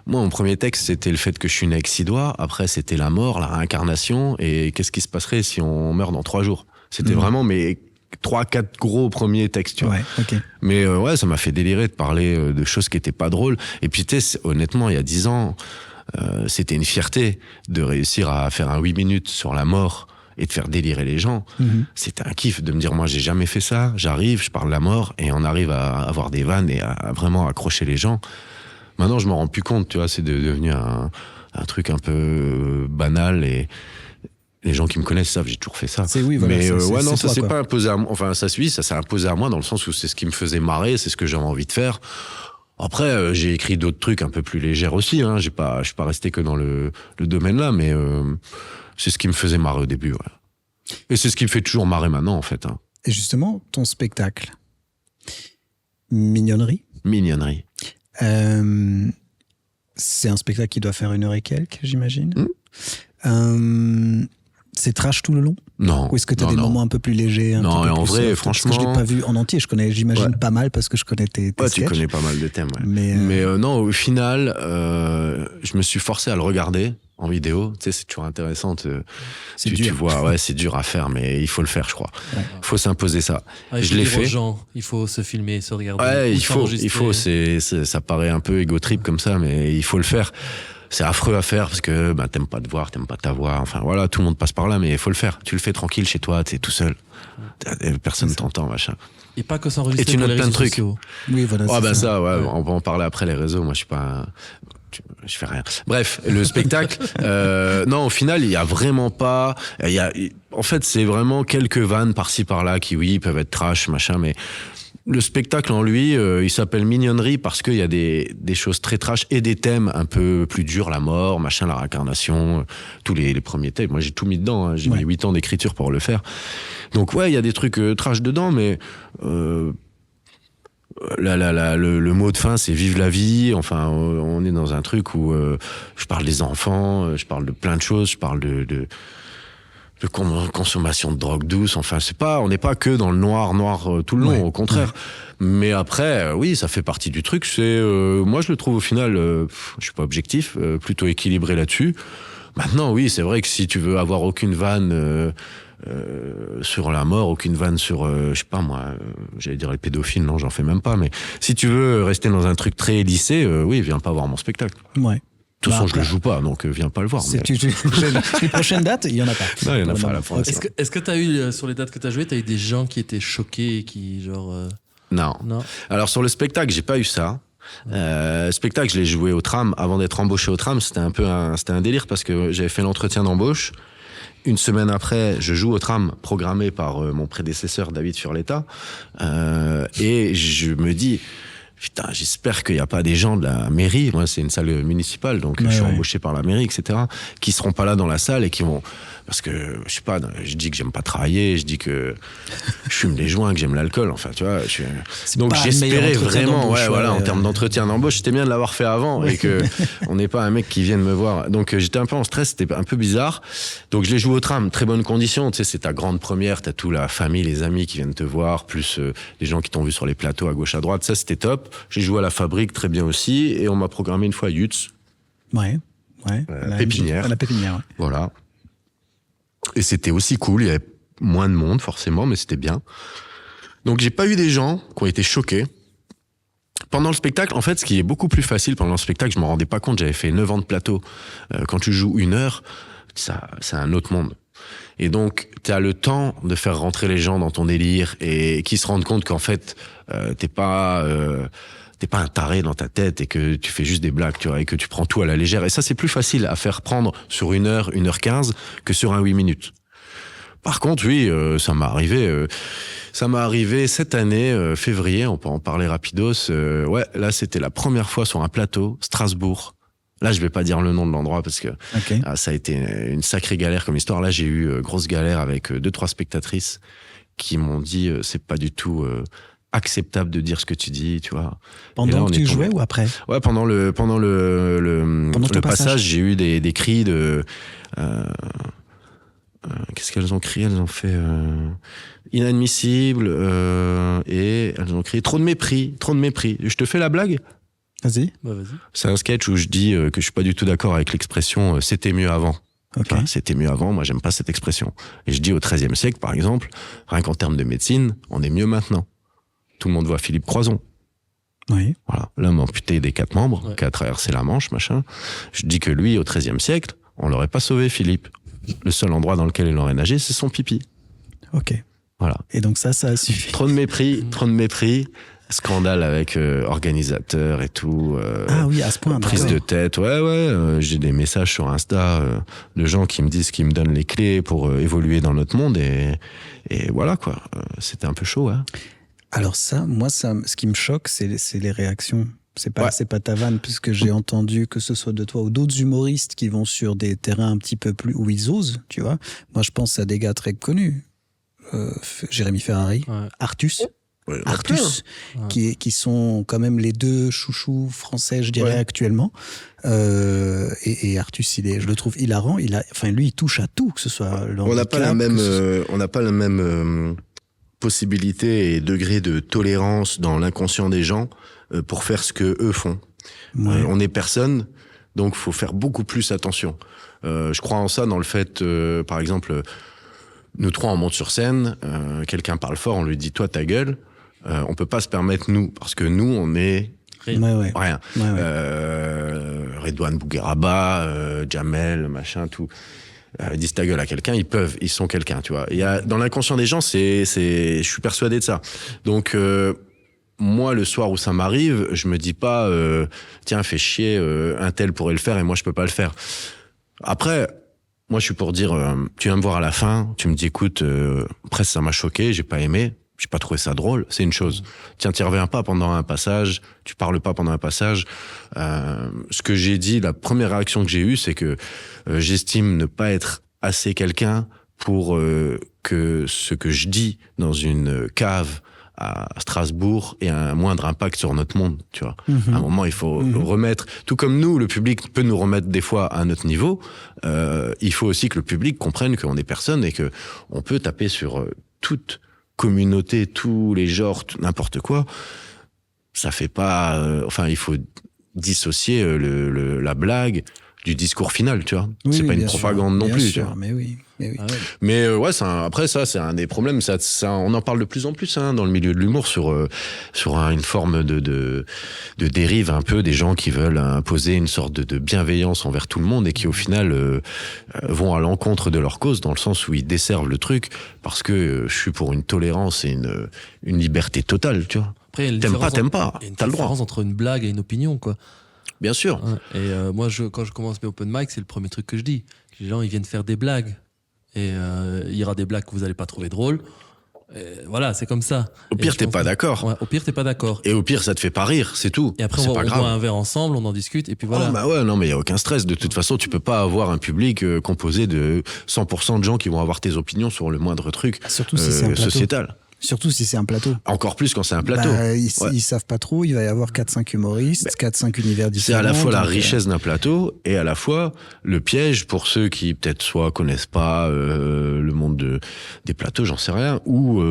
mon premier texte, c'était le fait que je suis né avec 6 doigts. Après, c'était la mort, la réincarnation. Et qu'est-ce qui se passerait si on meurt dans 3 jours? C'était vraiment mes 3-4 gros premiers textes, tu vois. Ouais, ok. Mais ça m'a fait délirer de parler de choses qui étaient pas drôles. Et puis, tu sais, honnêtement, il y a 10 ans, c'était une fierté de réussir à faire un 8 minutes sur la mort et de faire délirer les gens. C'était un kiff de me dire, moi, j'ai jamais fait ça. J'arrive, je parle de la mort et on arrive à avoir des vannes et à vraiment accrocher les gens. Maintenant, je m'en rends plus compte, tu vois, c'est devenu un truc un peu banal et les gens qui me connaissent savent, j'ai toujours fait ça. Oui, voilà, mais c'est non, ça toi, s'est quoi. pas imposé à moi. Enfin, ça s'est imposé à moi dans le sens où c'est ce qui me faisait marrer, c'est ce que j'avais envie de faire. Après, j'ai écrit d'autres trucs un peu plus légers aussi. Hein. Je suis pas resté que dans le domaine là, mais c'est ce qui me faisait marrer au début. Ouais. Et c'est ce qui me fait toujours marrer maintenant, en fait. Hein. Et justement, ton spectacle, Mignonnerie, Mignonnerie. c'est un spectacle qui doit faire 1 heure et quelques, j'imagine. C'est trash tout le long? Non. Ou est-ce que tu as des moments un peu plus légers? Non, et en vrai, parce franchement. que je l'ai pas vu en entier. Je connais, j'imagine, pas mal parce que je connais tes Ouais, sketchs. tu connais pas mal de thèmes. Ouais. Mais non, au final, je me suis forcé à le regarder en vidéo. Tu sais, c'est toujours intéressant. C'est tu dur. vois, ouais, c'est dur à faire, mais il faut le faire, je crois. Ouais. Il faut s'imposer ça. Ah, je l'ai fait. Aux gens, il faut se filmer, se regarder. Ouais, ou il faut. Ça paraît un peu égo trip comme ça, mais il faut le faire. C'est affreux à faire parce que t'aimes pas te voir, t'aimes pas ta voix. Enfin voilà, tout le monde passe par là, mais il faut le faire. Tu le fais tranquille chez toi, t'es tout seul. Personne t'entend, machin. Et pas que s'enregistrer Et tu pour notes les plein de réseaux trucs. sociaux. Oui, voilà. Ah c'est ça. ouais, on va en parler après les réseaux. Moi, je suis pas. Je fais rien. Bref, le spectacle. Non, au final, il y a vraiment pas. En fait, c'est vraiment quelques vannes par-ci par-là qui, oui, peuvent être trash, machin, mais. Le spectacle en lui, il s'appelle Mignonnerie parce qu'il y a des choses très trash et des thèmes un peu plus durs, la mort, machin, la réincarnation, tous les premiers thèmes. Moi, j'ai tout mis dedans, hein. J'ai mis 8 ans d'écriture pour le faire. Donc ouais, il y a des trucs trash dedans, mais le mot de fin, c'est vive la vie. Enfin, on est dans un truc où je parle des enfants, je parle de plein de choses, je parle de consommation de drogue douce. Enfin, on n'est pas que dans le noir tout le long, au contraire. Mais après, oui, ça fait partie du truc. Moi, je le trouve au final, je suis pas objectif, plutôt équilibré là-dessus. Maintenant, oui, c'est vrai que si tu veux avoir aucune vanne sur la mort, aucune vanne sur, je sais pas moi, j'allais dire les pédophiles, non, j'en fais même pas. Mais si tu veux rester dans un truc très lissé, oui, viens pas voir mon spectacle. Ouais. De toute façon, je le joue pas, donc viens pas le voir. Mais... Les prochaines dates, il y en a pas. Non, il y en a pas à la fin. Est-ce que tu as eu, sur les dates que tu as jouées, tu as eu des gens qui étaient choqués et qui, genre. Non. Alors, sur le spectacle, j'ai pas eu ça. Spectacle, je l'ai joué au Tram. Avant d'être embauché au Tram, c'était un délire parce que j'avais fait l'entretien d'embauche. Une semaine après, je joue au Tram, programmé par mon prédécesseur David Furletta. Et je me dis. Putain, j'espère qu'il n'y a pas des gens de la mairie, moi c'est une salle municipale, donc je suis embauché par la mairie, etc., qui seront pas là dans la salle et qui vont... Parce que, je sais pas, je dis que j'aime pas travailler, je dis que je fume des joints, que j'aime l'alcool, enfin, tu vois. Donc j'espérais vraiment, en termes d'entretien d'embauche, c'était bien de l'avoir fait avant et que on n'est pas un mec qui vienne me voir. Donc j'étais un peu en stress, c'était un peu bizarre. Donc je l'ai joué au Tram, très bonne condition, tu sais, c'est ta grande première, t'as toute la famille, les amis qui viennent te voir, plus les gens qui t'ont vu sur les plateaux à gauche, à droite, ça c'était top. J'ai joué à la Fabrique, très bien aussi, et on m'a programmé une fois à Yutz. Ouais. Pépinière. À la Pépinière, ouais. Voilà. Et c'était aussi cool, il y avait moins de monde forcément, mais c'était bien. Donc j'ai pas eu des gens qui ont été choqués. Pendant le spectacle, en fait, ce qui est beaucoup plus facile pendant le spectacle, je m'en rendais pas compte, j'avais fait 9 ans de plateau. Quand tu joues 1 heure, c'est un autre monde. Et donc, tu as le temps de faire rentrer les gens dans ton délire et qu'ils se rendent compte qu'en fait, t'es pas un taré dans ta tête et que tu fais juste des blagues, tu vois, et que tu prends tout à la légère. Et ça, c'est plus facile à faire prendre sur 1 heure, 1h15 que sur un 8 minutes. Par contre, oui, ça m'est arrivé cette année, février, on peut en parler rapidos. Là, c'était la première fois sur un plateau, Strasbourg. Là, je vais pas dire le nom de l'endroit parce que ça a été une sacrée galère comme histoire. Là, j'ai eu grosse galère avec 2-3 spectatrices qui m'ont dit c'est pas du tout acceptable de dire ce que tu dis, tu vois. Pendant que tu jouais ou après? Ouais, pendant le passage, j'ai eu des cris de Qu'est-ce qu'elles ont crié? Elles ont fait inadmissible et elles ont crié trop de mépris. Je te fais la blague? Vas-y. Bah, vas-y. C'est un sketch où je dis que je suis pas du tout d'accord avec l'expression c'était mieux avant. Ok. Enfin, c'était mieux avant, moi j'aime pas cette expression. Et je dis au XIIIe siècle, par exemple, rien qu'en termes de médecine, on est mieux maintenant. Tout le monde voit Philippe Croizon. Oui. Voilà, l'homme amputé des 4 membres, Ouais. qui a traversé la Manche, machin. Je dis que lui, au XIIIe siècle, on l'aurait pas sauvé, Philippe. Le seul endroit dans lequel il aurait nagé, c'est son pipi. Ok. Voilà. Et donc ça a suffi. Trop de mépris. Scandale avec organisateurs et tout. Ah oui, à ce point. Prise d'accord. de tête, ouais. J'ai des messages sur Insta de gens qui me disent qu'ils me donnent les clés pour évoluer dans notre monde et voilà quoi. C'était un peu chaud, hein. Alors ça, moi, ce qui me choque, c'est les réactions. C'est pas ta vanne, puisque j'ai entendu que ce soit de toi ou d'autres humoristes qui vont sur des terrains un petit peu plus où ils osent, tu vois. Moi, je pense à des gars très connus. Jérémy Ferrari, Ouais. Artus. Ouais, Artus, Ouais. qui sont quand même les deux chouchous français, je dirais, Ouais. actuellement. Et Artus, je le trouve hilarant. Lui, il touche à tout, que ce soit le On n'a handicap, pas la même, que ce soit- on n'a pas la même possibilité et degré de tolérance dans l'inconscient des gens pour faire ce que eux font. Ouais. On est personne, donc faut faire beaucoup plus attention. Je crois en ça dans le fait, par exemple, nous trois on monte sur scène, quelqu'un parle fort, on lui dit toi ta gueule. On peut pas se permettre nous, parce que nous on est Rien. Ouais. rien. Ouais. Redouane Bougueraba, Jamel, machin, tout. Disent ta gueule à quelqu'un, ils sont quelqu'un, tu vois. Dans l'inconscient des gens, je suis persuadé de ça. Donc, moi, le soir où ça m'arrive, je me dis pas, tiens, fais chier, un tel pourrait le faire et moi, je peux pas le faire. Après, moi, je suis pour dire, tu viens me voir à la fin, tu me dis, écoute, presque ça m'a choqué, j'ai pas aimé, j'ai pas trouvé ça drôle, c'est une chose. Tiens, t'y reviens pas pendant un passage, tu parles pas pendant un passage. Ce que j'ai dit, la première réaction que j'ai eue, c'est que j'estime ne pas être assez quelqu'un pour que ce que je dis dans une cave à Strasbourg ait un moindre impact sur notre monde, tu vois. À un moment, il faut remettre, tout comme nous, le public peut nous remettre des fois à notre niveau, il faut aussi que le public comprenne qu'on est personne et que on peut taper sur toute communauté, tous les genres, n'importe quoi. Ça fait pas, il faut dissocier la blague du discours final, tu vois. Oui, c'est pas une bien propagande sûr, non bien plus, tu sûr, vois. mais oui. Ah ouais. Mais après ça, c'est un des problèmes. Ça, on en parle de plus en plus dans le milieu de l'humour sur une forme de dérive un peu des gens qui veulent imposer une sorte de bienveillance envers tout le monde et qui au final vont à l'encontre de leur cause dans le sens où ils desservent le truc parce que je suis pour une tolérance et une liberté totale, tu vois. Après, il y a une T'aimes pas, différence t'aimes pas. Il y a une T'as le droit. différence entre une blague et une opinion, quoi. Bien sûr. Ouais. Et moi, quand je commence mes open mic, c'est le premier truc que je dis. Les gens, ils viennent faire des blagues. Et il y aura des blagues que vous n'allez pas trouver drôles. Et voilà, c'est comme ça. Au pire, t'es pas d'accord. Ouais, au pire, t'es pas d'accord. Et au pire, ça te fait pas rire, c'est tout. Et après, c'est on pas boit grave. un verre ensemble, on en discute, et puis voilà. Oh, bah ouais, non, mais il y a aucun stress. De toute façon, tu peux pas avoir un public composé de 100% de gens qui vont avoir tes opinions sur le moindre truc Surtout si c'est un plateau. sociétal. Surtout si c'est un plateau. Encore plus quand c'est un plateau. Bah, ils Ouais. savent pas trop, il va y avoir 4-5 humoristes, 4-5 univers C'est différents. à la fois la donc, richesse d'un plateau et à la fois le piège pour ceux qui peut-être soit connaissent pas le monde des plateaux, j'en sais rien, ou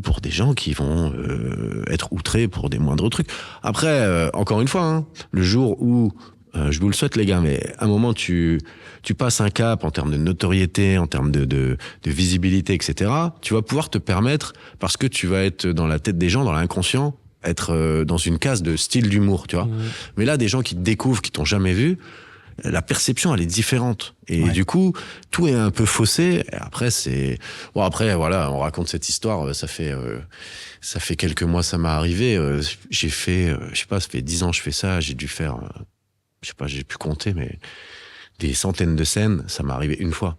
pour des gens qui vont être outrés pour des moindres trucs. Après, encore une fois, hein, le jour où je vous le souhaite les gars, mais à un moment tu passes un cap en termes de notoriété, en termes de visibilité, etc. Tu vas pouvoir te permettre, parce que tu vas être dans la tête des gens, dans l'inconscient, être dans une case de style d'humour, tu vois. Mais là, des gens qui te découvrent, qui t'ont jamais vu, la perception, elle est différente. Et Ouais. du coup, tout est un peu faussé. Et après, après, voilà, on raconte cette histoire, ça fait quelques mois, ça m'est arrivé. J'ai fait, je sais pas, ça fait 10 ans que je fais ça, j'ai dû faire, je sais pas, j'ai pu compter, mais des centaines de scènes, ça m'est arrivé une fois.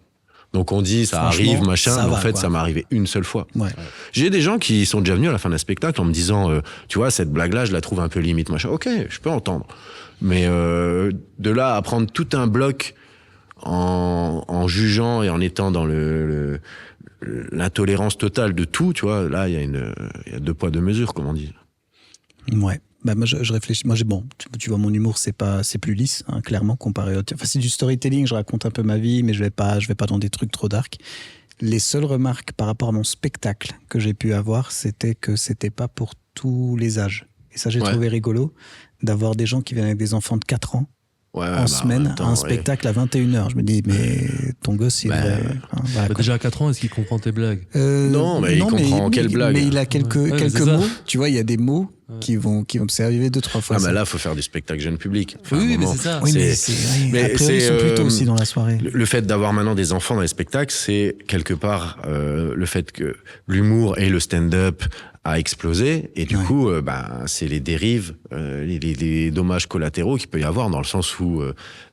Donc on dit, ça Franchement, arrive, machin, ça mais en va, fait, quoi. ça m'est arrivé une seule fois. Ouais. J'ai des gens qui sont déjà venus à la fin d'un spectacle en me disant, tu vois, cette blague-là, je la trouve un peu limite, machin. Ok, je peux entendre. Mais de là à prendre tout un bloc en jugeant et en étant dans l'intolérance totale de tout, tu vois, là, il y a 2 poids, 2 mesures, comme on dit. Ouais. Moi, je réfléchis. Moi, tu vois, mon humour, c'est plus lisse, hein, clairement, comparé au. Enfin, c'est du storytelling. Je raconte un peu ma vie, mais je vais pas dans des trucs trop dark. Les seules remarques par rapport à mon spectacle que j'ai pu avoir, c'était que c'était pas pour tous les âges. Et ça, j'ai trouvé rigolo d'avoir des gens qui viennent avec des enfants de 4 ans. En semaine, un spectacle à 21h. Je me dis, mais ton gosse, il déjà à 4 ans, est-ce qu'il comprend tes blagues? Non, mais il comprend quelle blague. Mais il a quelques mots. Tu vois, il y a des mots qui vont me servir 2-3 fois. Mais là, il faut faire du spectacle jeune public. Oui, mais c'est ça. Oui, mais après, ils sont plus tôt aussi dans la soirée. Le fait d'avoir maintenant des enfants dans les spectacles, c'est quelque part le fait que l'humour et le stand-up a explosé, et du coup, c'est les dérives, les dommages collatéraux qu'il peut y avoir, dans le sens où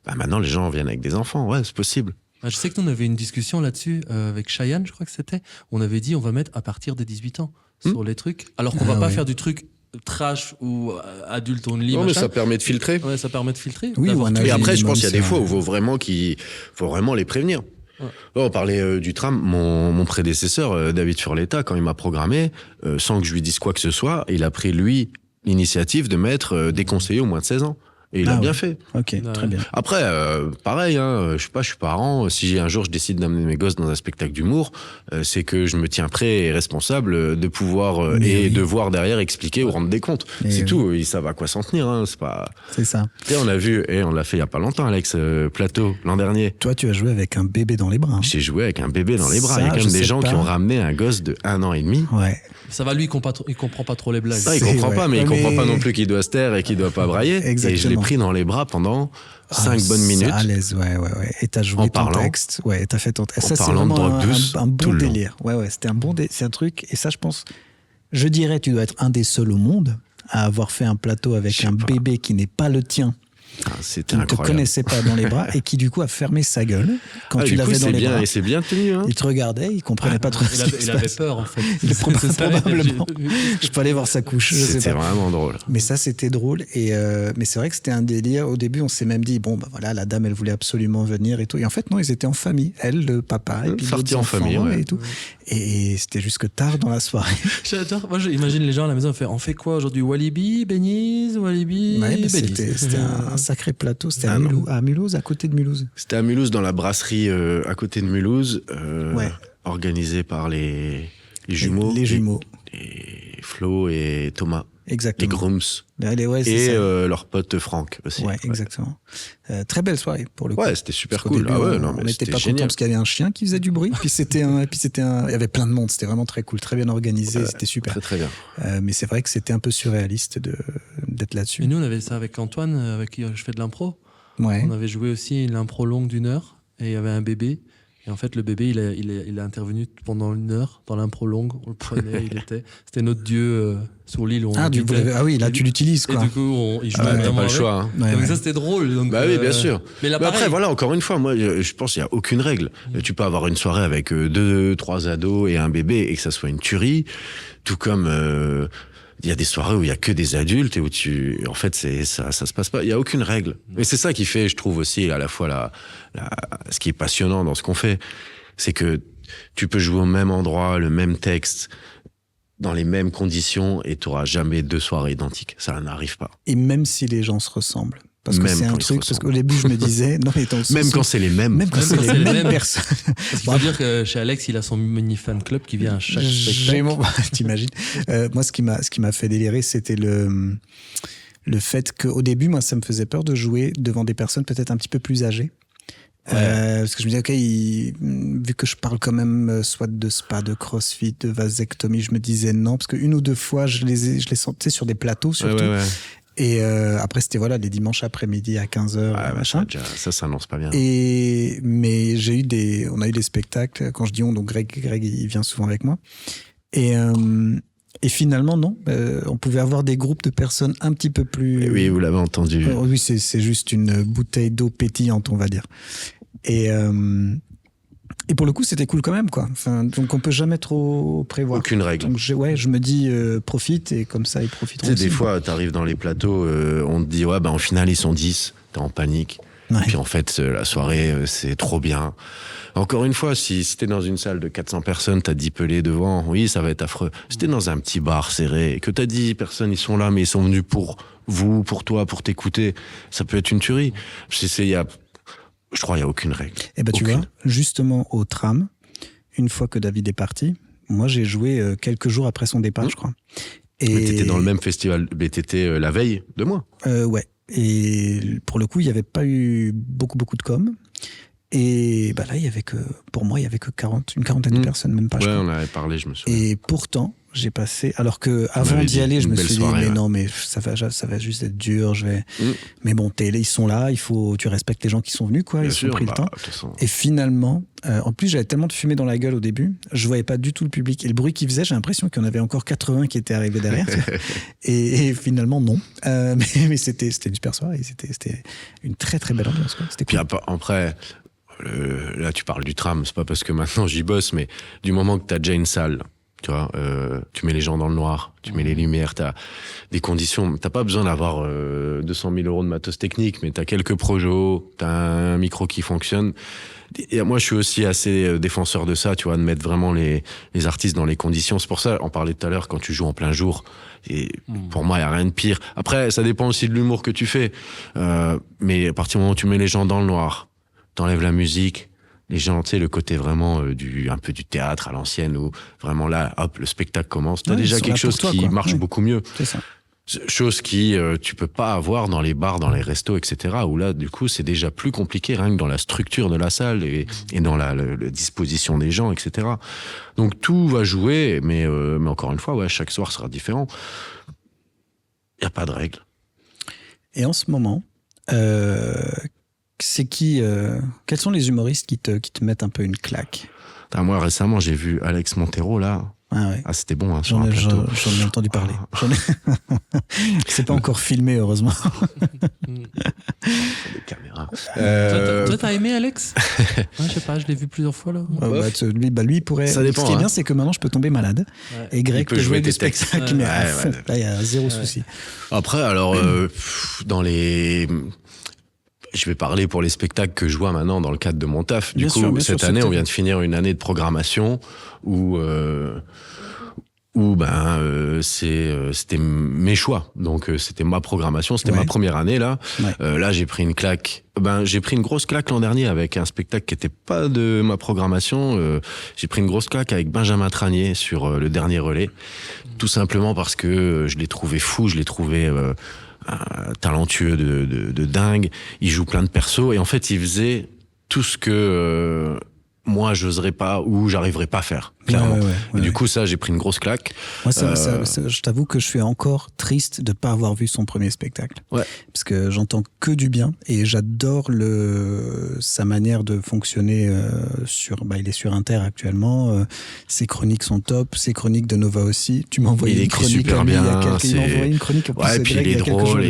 maintenant les gens viennent avec des enfants. Ouais, c'est possible. Je sais que nous, on avait une discussion là-dessus avec Cheyenne, je crois que c'était. On avait dit, on va mettre à partir des 18 ans sur les trucs, alors qu'on va pas faire du truc trash ou adulte only. Non, mais ça permet de filtrer. Ouais, ça permet de filtrer. Oui, et après, je pense qu'il y a des fois où il faut vraiment les prévenir. Ouais. Là, on parlait du tram. Mon prédécesseur, David Furletta, quand il m'a programmé, sans que je lui dise quoi que ce soit, il a pris, lui, l'initiative de mettre déconseillé au moins de 16 ans. Et il a bien fait. Ok, très bien. Après, pareil, je sais pas, je suis parent. Si un jour je décide d'amener mes gosses dans un spectacle d'humour, c'est que je me tiens prêt et responsable de pouvoir devoir derrière expliquer ou rendre des comptes. C'est tout. Ils savent à quoi s'en tenir. Hein, c'est pas. C'est ça. Et on a vu, et on l'a fait il y a pas longtemps, Alex, Plateau, l'an dernier. Toi, tu as joué avec un bébé dans les bras. Hein. J'ai joué avec un bébé dans les bras. Il y a quand même des gens qui ont ramené un gosse de 1 an et demi. Ouais. Ça va, lui, il comprend pas trop les blagues. Il comprend pas, mais il comprend pas non plus qu'il doit se taire et qu'il doit pas brailler. Exactement. Et je l'ai pris dans les bras pendant 5 bonnes minutes. À l'aise, ouais. Et t'as joué ton texte. Ouais, t'as fait ton texte. Ça, c'est vraiment un bon délire. Ouais, c'était un bon délire. C'est un truc, et ça, je dirais, tu dois être un des seuls au monde à avoir fait un plateau avec un bébé qui n'est pas le tien. C'était qui ne te connaissait pas dans les bras et qui du coup a fermé sa gueule quand tu l'avais dans les bras. Et c'est bien tenu. Hein. Il te regardait, il comprenait pas trop. Il avait peur en fait. Probablement. Je peux aller voir sa couche. C'était vraiment drôle. Mais ça c'était drôle mais c'est vrai que c'était un délire. Au début on s'est même dit voilà, la dame elle voulait absolument venir et tout. Et en fait non, ils étaient en famille, elle, le papa et puis sortis en famille et tout. Et c'était jusque tard dans la soirée. J'adore. Moi j'imagine les gens à la maison on fait quoi aujourd'hui? Walibi, Beniz, Walibi. C'était un sacré plateau, c'était à Mulhouse, à côté de Mulhouse. C'était à Mulhouse, dans la brasserie à côté de Mulhouse, organisé par les jumeaux. Les jumeaux. Et Flo et Thomas. Exactement. Les Grums. Et leur pote Franck aussi. Ouais, exactement. Très belle soirée pour le coup. Ouais, c'était super cool. Début, on n'était pas content parce qu'il y avait un chien qui faisait du bruit. Puis il y avait plein de monde. C'était vraiment très cool, très bien organisé. C'était super. Très très bien. Mais c'est vrai que c'était un peu surréaliste d'être là-dessus. Et nous, on avait ça avec Antoine, avec qui je fais de l'impro. Ouais. On avait joué aussi une impro longue d'1 heure et il y avait un bébé. Et en fait, le bébé, il a intervenu pendant 1 heure dans l'impro longue. On le prenait, c'était notre dieu sur l'île où on habitait. Ah oui, là, tu l'utilises, quoi. Et du coup, il jouait vraiment pas le choix. Hein. Donc ça, c'était drôle. Donc, oui, bien sûr. Mais après, voilà, encore une fois, moi, je pense qu'il n'y a aucune règle. Tu peux avoir une soirée avec 2-3 ados et un bébé et que ça soit une tuerie. Tout comme... il y a des soirées où il y a que des adultes et où en fait, ça se passe pas. Il y a aucune règle. Et c'est ça qui fait, je trouve aussi, à la fois ce qui est passionnant dans ce qu'on fait, c'est que tu peux jouer au même endroit, le même texte, dans les mêmes conditions et tu n'auras jamais 2 soirées identiques. Ça n'arrive pas. Et même si les gens se ressemblent. Parce que c'est un truc, parce qu'au début je me disais, non mais même quand c'est les mêmes. Même quand c'est les mêmes personnes. Parce qu'il faut dire que chez Alex, il a son mini fan club qui vient à chaque spectacle. T'imagines. Moi, ce qui m'a fait délirer, c'était le fait qu'au début, moi, ça me faisait peur de jouer devant des personnes peut-être un petit peu plus âgées. Parce que je me disais, vu que je parle quand même soit de spa, de crossfit, de vasectomie, je me disais non, parce qu'une ou 2 fois, je les sentais sur des plateaux surtout. Et après, c'était les dimanches après-midi à 15h, machin. Ça s'annonce pas bien. Mais on a eu des spectacles. Quand je dis on, donc Greg, il vient souvent avec moi. Et finalement, non. On pouvait avoir des groupes de personnes un petit peu plus... Oui, vous l'avez entendu. Oui, c'est juste une bouteille d'eau pétillante, on va dire. Et pour le coup, c'était cool quand même, quoi. Enfin, donc on peut jamais trop prévoir. Aucune règle. Donc je me dis profite et comme ça ils profiteront. Tu sais, des fois, t'arrives dans les plateaux, on te dit en finale ils sont 10, t'es en panique. Ouais. Puis en fait, la soirée, c'est trop bien. Encore une fois, si t'es dans une salle de 400 personnes, t'as 10 pelés devant, oui, ça va être affreux. Si t'es dans un petit bar serré, que t'as 10 personnes, ils sont là, mais ils sont venus pour vous, pour toi, pour t'écouter, ça peut être une tuerie. Je crois qu'il n'y a aucune règle. Et tu vois, justement au tram, une fois que David est parti, moi j'ai joué quelques jours après son départ, je crois. Et... Mais t'étais dans le même festival, mais t'étais la veille de moi. Ouais. Et pour le coup, il n'y avait pas eu beaucoup de com'. Et là, pour moi, il y avait que une quarantaine de personnes, même pas. Ouais, on avait parlé, je me souviens. Et pourtant, j'ai passé, alors que avant d'y aller, je me suis dit, mais non, mais ça va juste être dur. Mais bon, ils sont là, tu respectes les gens qui sont venus, quoi. Ils ont pris le temps. Et finalement, en plus, j'avais tellement de fumée dans la gueule au début, je voyais pas du tout le public. Et le bruit qu'ils faisaient, j'ai l'impression qu'il y en avait encore 80 qui étaient arrivés derrière. et finalement, non. Mais c'était une super soirée. C'était une très très belle ambiance, quoi. C'était cool. Puis après. Là, tu parles du tram, c'est pas parce que maintenant j'y bosse, mais du moment que t'as déjà une salle, tu vois, tu mets les gens dans le noir, tu mets les lumières, t'as des conditions, t'as pas besoin d'avoir 200 000 € de matos technique, mais t'as quelques projos, t'as un micro qui fonctionne. Et moi, je suis aussi assez défenseur de ça, tu vois, de mettre vraiment les artistes dans les conditions. C'est pour ça, on parlait tout à l'heure, quand tu joues en plein jour, et pour moi, il n'y a rien de pire. Après, ça dépend aussi de l'humour que tu fais, mais à partir du moment où tu mets les gens dans le noir, t'enlèves la musique, les gens, tu sais, le côté vraiment un peu du théâtre à l'ancienne, où vraiment là, hop, le spectacle commence. T'as déjà quelque chose qui marche beaucoup mieux. C'est ça. Chose qui, tu peux pas avoir dans les bars, dans les restos, etc., où là, du coup, c'est déjà plus compliqué, rien que dans la structure de la salle et dans la disposition des gens, etc. Donc tout va jouer, mais encore une fois, ouais, chaque soir sera différent. Il n'y a pas de règle. Et en ce moment, c'est quels sont les humoristes qui te mettent un peu une claque? Moi, récemment, j'ai vu Alex Montero, là. Ah ouais. Ah, c'était bon, hein, sur un plateau. J'en ai entendu parler. C'est pas encore filmé, heureusement. Des caméras. Toi, t'as aimé Alex? Je sais pas, je l'ai vu plusieurs fois, là. Lui, il pourrait... Ça dépend, ce qui est bien, c'est que maintenant, je peux tomber malade. Ouais. Et Greg peut jouer des spectacles, mais là, il y a zéro souci. Après, alors, dans les... Je vais parler pour les spectacles que je vois maintenant dans le cadre de mon taf. Du coup, cette année, on vient de finir une année de programmation où c'était mes choix. Donc, c'était ma programmation, c'était ma première année, là. Ouais. Là, j'ai pris une claque. J'ai pris une grosse claque l'an dernier avec un spectacle qui était pas de ma programmation. J'ai pris une grosse claque avec Benjamin Tranier sur le dernier relais. Tout simplement parce que je l'ai trouvé fou, je l'ai trouvé... talentueux de dingue, il joue plein de persos et en fait il faisait tout ce que moi j'oserais pas ou j'arriverais pas à faire, clairement. Et du coup ça, j'ai pris une grosse claque. Moi je t'avoue que je suis encore triste de pas avoir vu son premier spectacle, parce que j'entends que du bien et j'adore sa manière de fonctionner il est sur Inter actuellement, ses chroniques sont top, ses chroniques de Nova aussi. Tu m'as envoyé une chronique super bien, il m'a envoyé une chronique et puis il est drôle,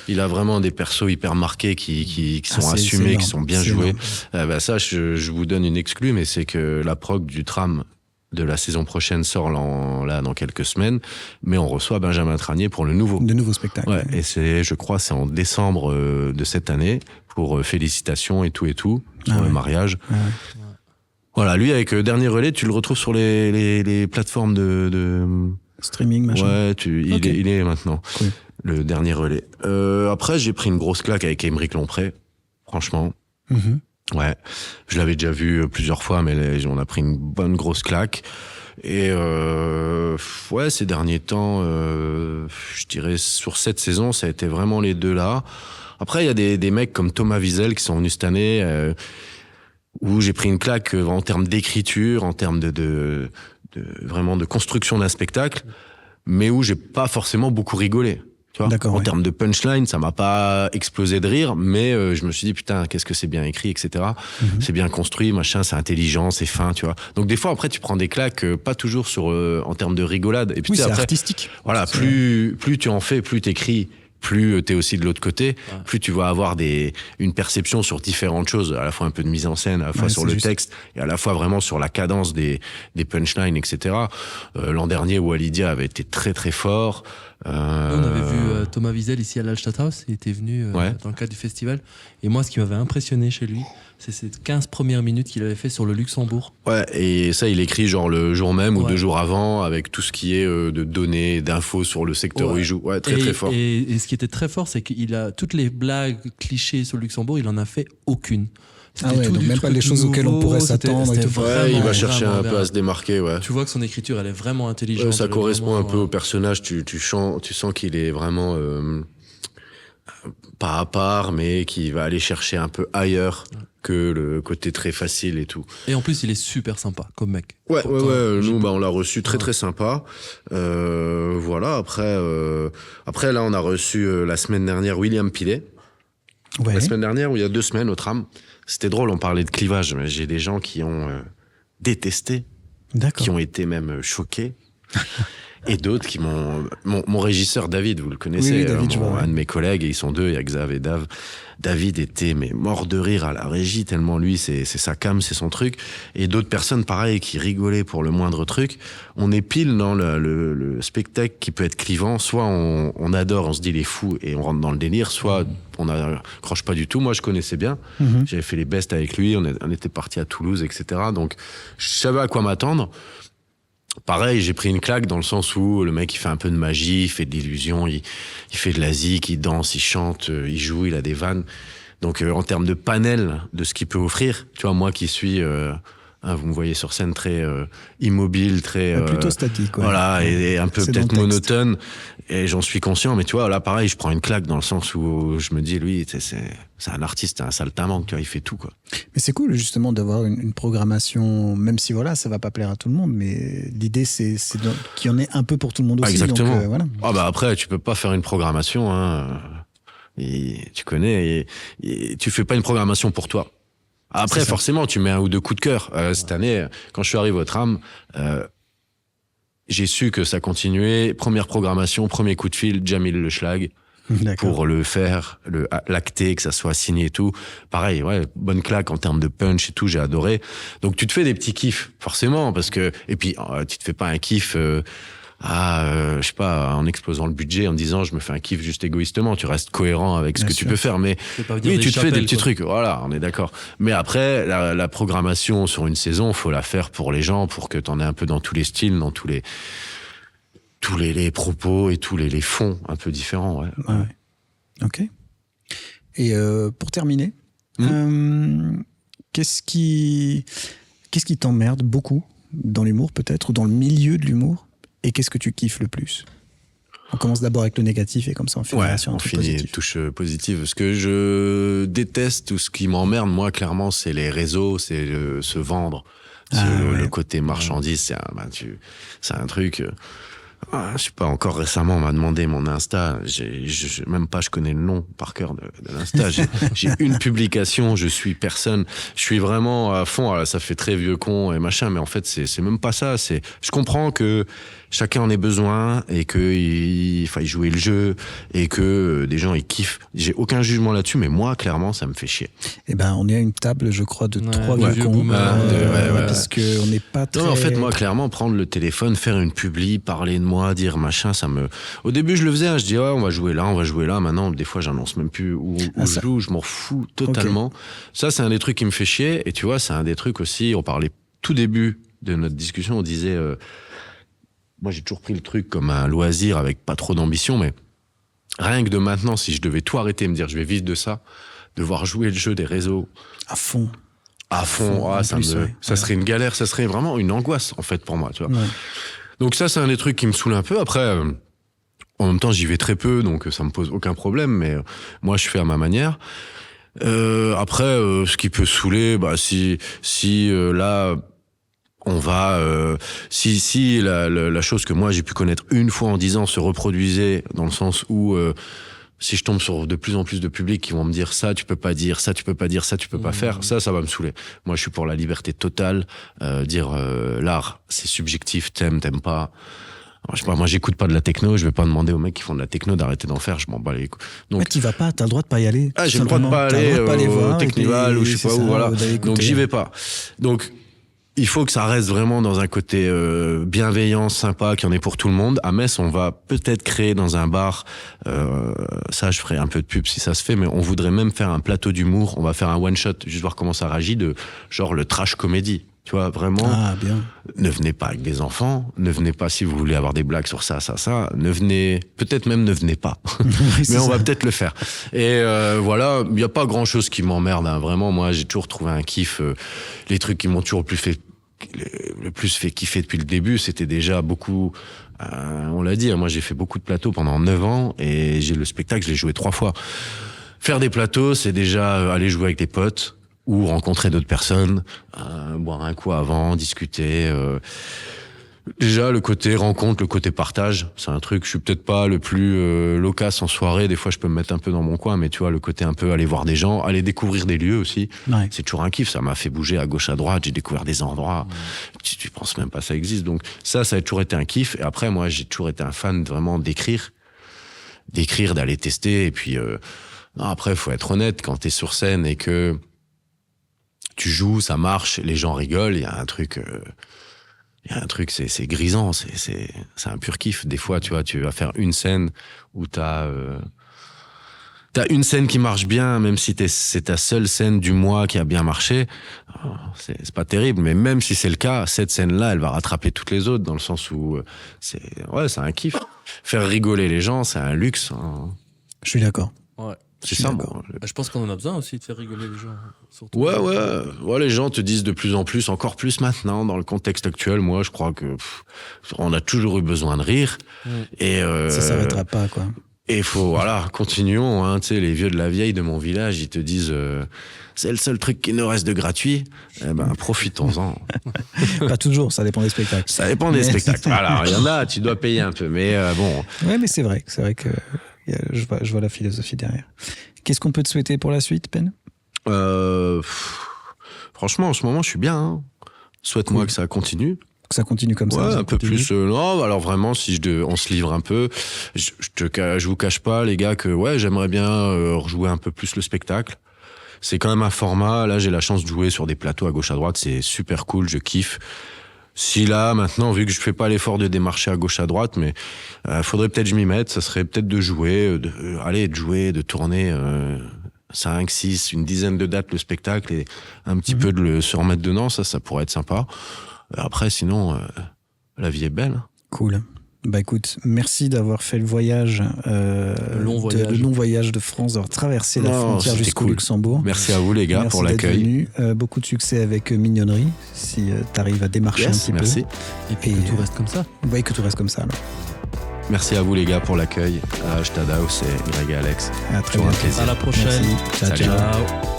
il a vraiment des persos hyper marqués qui sont assumés, qui sont bien joués. Ça, je vous donne une exclue, mais c'est que la prog du tram de la saison prochaine sort là dans quelques semaines, mais on reçoit Benjamin Tranier pour le nouveau spectacle. Ouais. Et je crois c'est en décembre de cette année, pour félicitations et tout sur le mariage. Voilà, lui avec Dernier Relais, tu le retrouves sur les plateformes de streaming, machin. Ouais, il est maintenant. Cool. Le Dernier Relais. Après, j'ai pris une grosse claque avec Aymeric Lompré, franchement. Ouais, je l'avais déjà vu plusieurs fois, mais on a pris une bonne grosse claque. Et ces derniers temps, je dirais sur cette saison, ça a été vraiment les deux là. Après, il y a des mecs comme Thomas Wiesel qui sont venus cette année, où j'ai pris une claque en termes d'écriture, en termes de vraiment de construction d'un spectacle, mais où j'ai pas forcément beaucoup rigolé. Tu vois, en termes de punchline, ça m'a pas explosé de rire, mais je me suis dit putain, qu'est-ce que c'est bien écrit, etc. C'est bien construit, machin, c'est intelligent, c'est fin, tu vois. Donc des fois après tu prends des claques, pas toujours en termes de rigolade. Et puis c'est après, artistique. Voilà, plus tu en fais, plus t'écris, plus t'es aussi de l'autre côté, plus tu vas avoir une perception sur différentes choses, à la fois un peu de mise en scène, à la fois sur le texte, et à la fois vraiment sur la cadence des punchlines, etc. L'an dernier, Walidia avait été très très fort. On avait vu Thomas Wiesel ici à l'Alstadthaus, il était venu dans le cadre du festival, et moi ce qui m'avait impressionné chez lui, c'est ces 15 premières minutes qu'il avait fait sur le Luxembourg. Ouais, et ça il écrit genre le jour même ou 2 jours avant, avec tout ce qui est de données, d'infos sur le secteur où il joue. Ouais, très fort. Et ce qui était très fort, c'est qu'il a toutes les blagues clichés sur le Luxembourg, il en a fait aucune. Donc même pas les choses auxquelles on pourrait s'attendre. Il va chercher un peu à se démarquer. Ouais. Tu vois que son écriture, elle est vraiment intelligente. Ça correspond un peu au personnage. Tu sens qu'il est vraiment pas à part, mais qui va aller chercher un peu ailleurs que le côté très facile et tout. Et en plus, il est super sympa comme mec. Ouais. Nous, on l'a reçu très sympa. Voilà. Après, là, on a reçu la semaine dernière William Pilet. La semaine dernière, ou il y a 2 semaines, au tram. C'était drôle, on parlait de clivage, mais j'ai des gens qui ont détesté, qui ont été même choqués, et d'autres qui m'ont... Mon régisseur David, vous le connaissez, David, un de mes collègues, et ils sont 2, il y a Xav et Dave. David était mort de rire à la régie, tellement lui, c'est sa cam, c'est son truc. Et d'autres personnes, pareil, qui rigolaient pour le moindre truc. On est pile dans le spectacle qui peut être clivant. Soit on adore, on se dit il est fou et on rentre dans le délire, soit on n'accroche pas du tout. Moi, je connaissais bien. J'avais fait les bests avec lui, on était partis à Toulouse, etc. Donc, je savais à quoi m'attendre. Pareil, j'ai pris une claque dans le sens où le mec, il fait un peu de magie, il fait de l'illusion, il fait de la zik, il danse, il chante, il joue, il a des vannes. Donc, en termes de panel de ce qu'il peut offrir, tu vois, moi qui suis, vous me voyez sur scène très immobile, très... plutôt statique, Voilà, et un peu peut-être monotone, et j'en suis conscient, mais tu vois, là, pareil, je prends une claque dans le sens où je me dis, lui, c'est un artiste, un saltimbanque, tu vois, il fait tout, quoi. Mais c'est cool, justement, d'avoir une programmation, même si, voilà, ça va pas plaire à tout le monde, mais l'idée, c'est qu'il y en ait un peu pour tout le monde aussi. Exactement. Donc, voilà. Après, tu peux pas faire une programmation, et tu connais, et tu fais pas une programmation pour toi. Après, forcément, tu mets 1 ou 2 coups de cœur. Cette année, quand je suis arrivé au tram, j'ai su que ça continuait. Première programmation, premier coup de fil, Jamil Le Schlag. Pour le faire, l'acter, que ça soit signé et tout. Pareil, bonne claque en termes de punch et tout, j'ai adoré. Donc tu te fais des petits kiffs, forcément, parce que... Et puis, tu te fais pas un kiff... je sais pas, en explosant le budget, en disant je me fais un kiff juste égoïstement, tu restes cohérent avec ce que tu peux faire, mais oui, tu te fais des petits trucs, voilà, on est d'accord. Mais après, la programmation sur une saison, faut la faire pour les gens, pour que t'en aies un peu dans tous les styles, dans tous les propos et tous les fonds un peu différents, ouais. Ok. Et pour terminer, qu'est-ce qui t'emmerde beaucoup dans l'humour peut-être, ou dans le milieu de l'humour? Et qu'est-ce que tu kiffes le plus? On commence d'abord avec le négatif et comme ça on finit sur un truc positif. Touche positive. Ce que je déteste ou ce qui m'emmerde, moi, clairement, c'est les réseaux, c'est se vendre. Le côté marchandise, c'est un truc... je sais pas, encore récemment, on m'a demandé mon Insta. Même pas, je connais le nom par cœur de l'Insta. J'ai une publication, je suis personne. Je suis vraiment à fond. Alors, ça fait très vieux con et machin, mais en fait, c'est même pas ça. Je comprends que chacun en ait besoin et qu'il faille jouer le jeu et que des gens ils kiffent. J'ai aucun jugement là-dessus, mais moi, clairement, ça me fait chier. Eh ben, on est à une table, je crois, de 3 vieux cons. Parce qu'on n'est pas très... Non, en fait, moi, clairement, prendre le téléphone, faire une publi, parler de moi, dire machin, Au début, je le faisais, je dis on va jouer là. Maintenant, des fois, j'annonce même plus où je joue, je m'en fous totalement. Okay. Ça, c'est un des trucs qui me fait chier. Et tu vois, c'est un des trucs aussi, on parlait tout début de notre discussion, on disait... moi, j'ai toujours pris le truc comme un loisir avec pas trop d'ambition, mais rien que de maintenant, si je devais tout arrêter et me dire je vais vivre de ça, devoir jouer le jeu des réseaux... À fond, ça serait une galère, ça serait vraiment une angoisse, en fait, pour moi, tu vois. Ouais. Donc ça, c'est un des trucs qui me saoule un peu. Après, en même temps, j'y vais très peu, donc ça me pose aucun problème, mais moi, je fais à ma manière. Après, ce qui peut saouler, si là... on va si la chose que moi j'ai pu connaître une fois en 10 ans se reproduisait, dans le sens où si je tombe sur de plus en plus de publics qui vont me dire ça tu peux pas dire, ça tu peux pas dire, ça tu peux pas faire, ça va me saouler. Moi je suis pour la liberté totale, l'art c'est subjectif, t'aimes pas, Alors, je sais pas, moi j'écoute pas de la techno, je vais pas demander aux mecs qui font de la techno d'arrêter d'en faire, je m'en bats les couilles. Donc tu vas pas, t'as le droit de pas y aller. ah, j'ai le droit de pas aller au Technival ou je sais pas où, voilà. Donc j'y vais pas. Donc il faut que ça reste vraiment dans un côté bienveillant, sympa, qu'il y en ait pour tout le monde. À Metz, on va peut-être créer dans un bar, ça je ferai un peu de pub si ça se fait, mais on voudrait même faire un plateau d'humour. On va faire un one shot, juste voir comment ça réagit, de genre le trash comédie. Tu vois, vraiment, ne venez pas avec des enfants, ne venez pas si vous voulez avoir des blagues sur ça, ne venez, peut-être même ne venez pas, mais on va peut-être le faire. Et voilà, il n'y a pas grand-chose qui m'emmerde, hein. Vraiment, moi, j'ai toujours trouvé un kiff. Les trucs qui m'ont toujours le plus fait kiffer depuis le début, c'était déjà beaucoup... on l'a dit, moi j'ai fait beaucoup de plateaux pendant 9 ans, et le spectacle, je l'ai joué 3 fois. Faire des plateaux, c'est déjà aller jouer avec des potes, ou rencontrer d'autres personnes, boire un coup avant, discuter. Déjà, le côté rencontre, le côté partage, c'est un truc, je suis peut-être pas le plus loquace en soirée, des fois je peux me mettre un peu dans mon coin, mais tu vois, le côté un peu aller voir des gens, aller découvrir des lieux aussi, c'est toujours un kiff, ça m'a fait bouger à gauche, à droite, j'ai découvert des endroits, tu penses même pas ça existe, donc ça a toujours été un kiff, et après, moi, j'ai toujours été un fan vraiment d'écrire, d'aller tester, et puis, non, après, faut être honnête, quand t'es sur scène et que tu joues, ça marche, les gens rigolent, il y a un truc, c'est grisant, c'est un pur kiff. Des fois, tu vois, tu vas faire une scène où t'as une scène qui marche bien, même si c'est ta seule scène du mois qui a bien marché, c'est pas terrible, mais même si c'est le cas, cette scène-là, elle va rattraper toutes les autres, dans le sens où c'est un kiff. Faire rigoler les gens, c'est un luxe, hein. Je suis d'accord. Ouais. C'est ça, bon. Je pense qu'on en a besoin aussi de faire rigoler les gens. Surtout. Ouais, les gens te disent de plus en plus, encore plus maintenant, dans le contexte actuel. Moi, je crois que on a toujours eu besoin de rire. Et ça s'arrêtera pas, quoi. Et continuons, hein. Tu sais, les vieux de la vieille de mon village, ils te disent, c'est le seul truc qui nous reste de gratuit. Eh ben, profitons-en. Pas toujours, ça dépend des spectacles. Ça dépend des spectacles. Alors, il y en a, tu dois payer un peu, mais bon. Ouais, mais c'est vrai que je vois la philosophie derrière. Qu'est-ce qu'on peut te souhaiter pour la suite, Ben ? Franchement, en ce moment, je suis bien, hein. Souhaite-moi que ça continue. Que ça continue comme ça. Ouais, un peu plus. Non, alors vraiment, si on se livre un peu, je vous cache pas, les gars, que j'aimerais bien rejouer un peu plus le spectacle. C'est quand même un format. Là, j'ai la chance de jouer sur des plateaux à gauche à droite. C'est super cool, je kiffe. Si là, maintenant, vu que je fais pas l'effort de démarcher à gauche à droite, mais faudrait peut-être que je m'y mette, ça serait peut-être de jouer, de tourner 5, 6, une dizaine de dates le spectacle et un petit peu de se remettre dedans, ça pourrait être sympa. Après, sinon, la vie est belle. Cool. Bah écoute, merci d'avoir fait le voyage, le long voyage de France, d'avoir traversé la frontière jusqu'au Luxembourg. Merci à vous les gars pour l'accueil. Beaucoup de succès avec Mignonnerie, si tu arrives à démarcher un petit peu. Merci. Et puis que tout reste comme ça. Oui, que tout reste comme ça alors. Merci à vous les gars pour l'accueil. Stadaus et Greg et Alex. À très bientôt. À la prochaine. Merci. Ciao.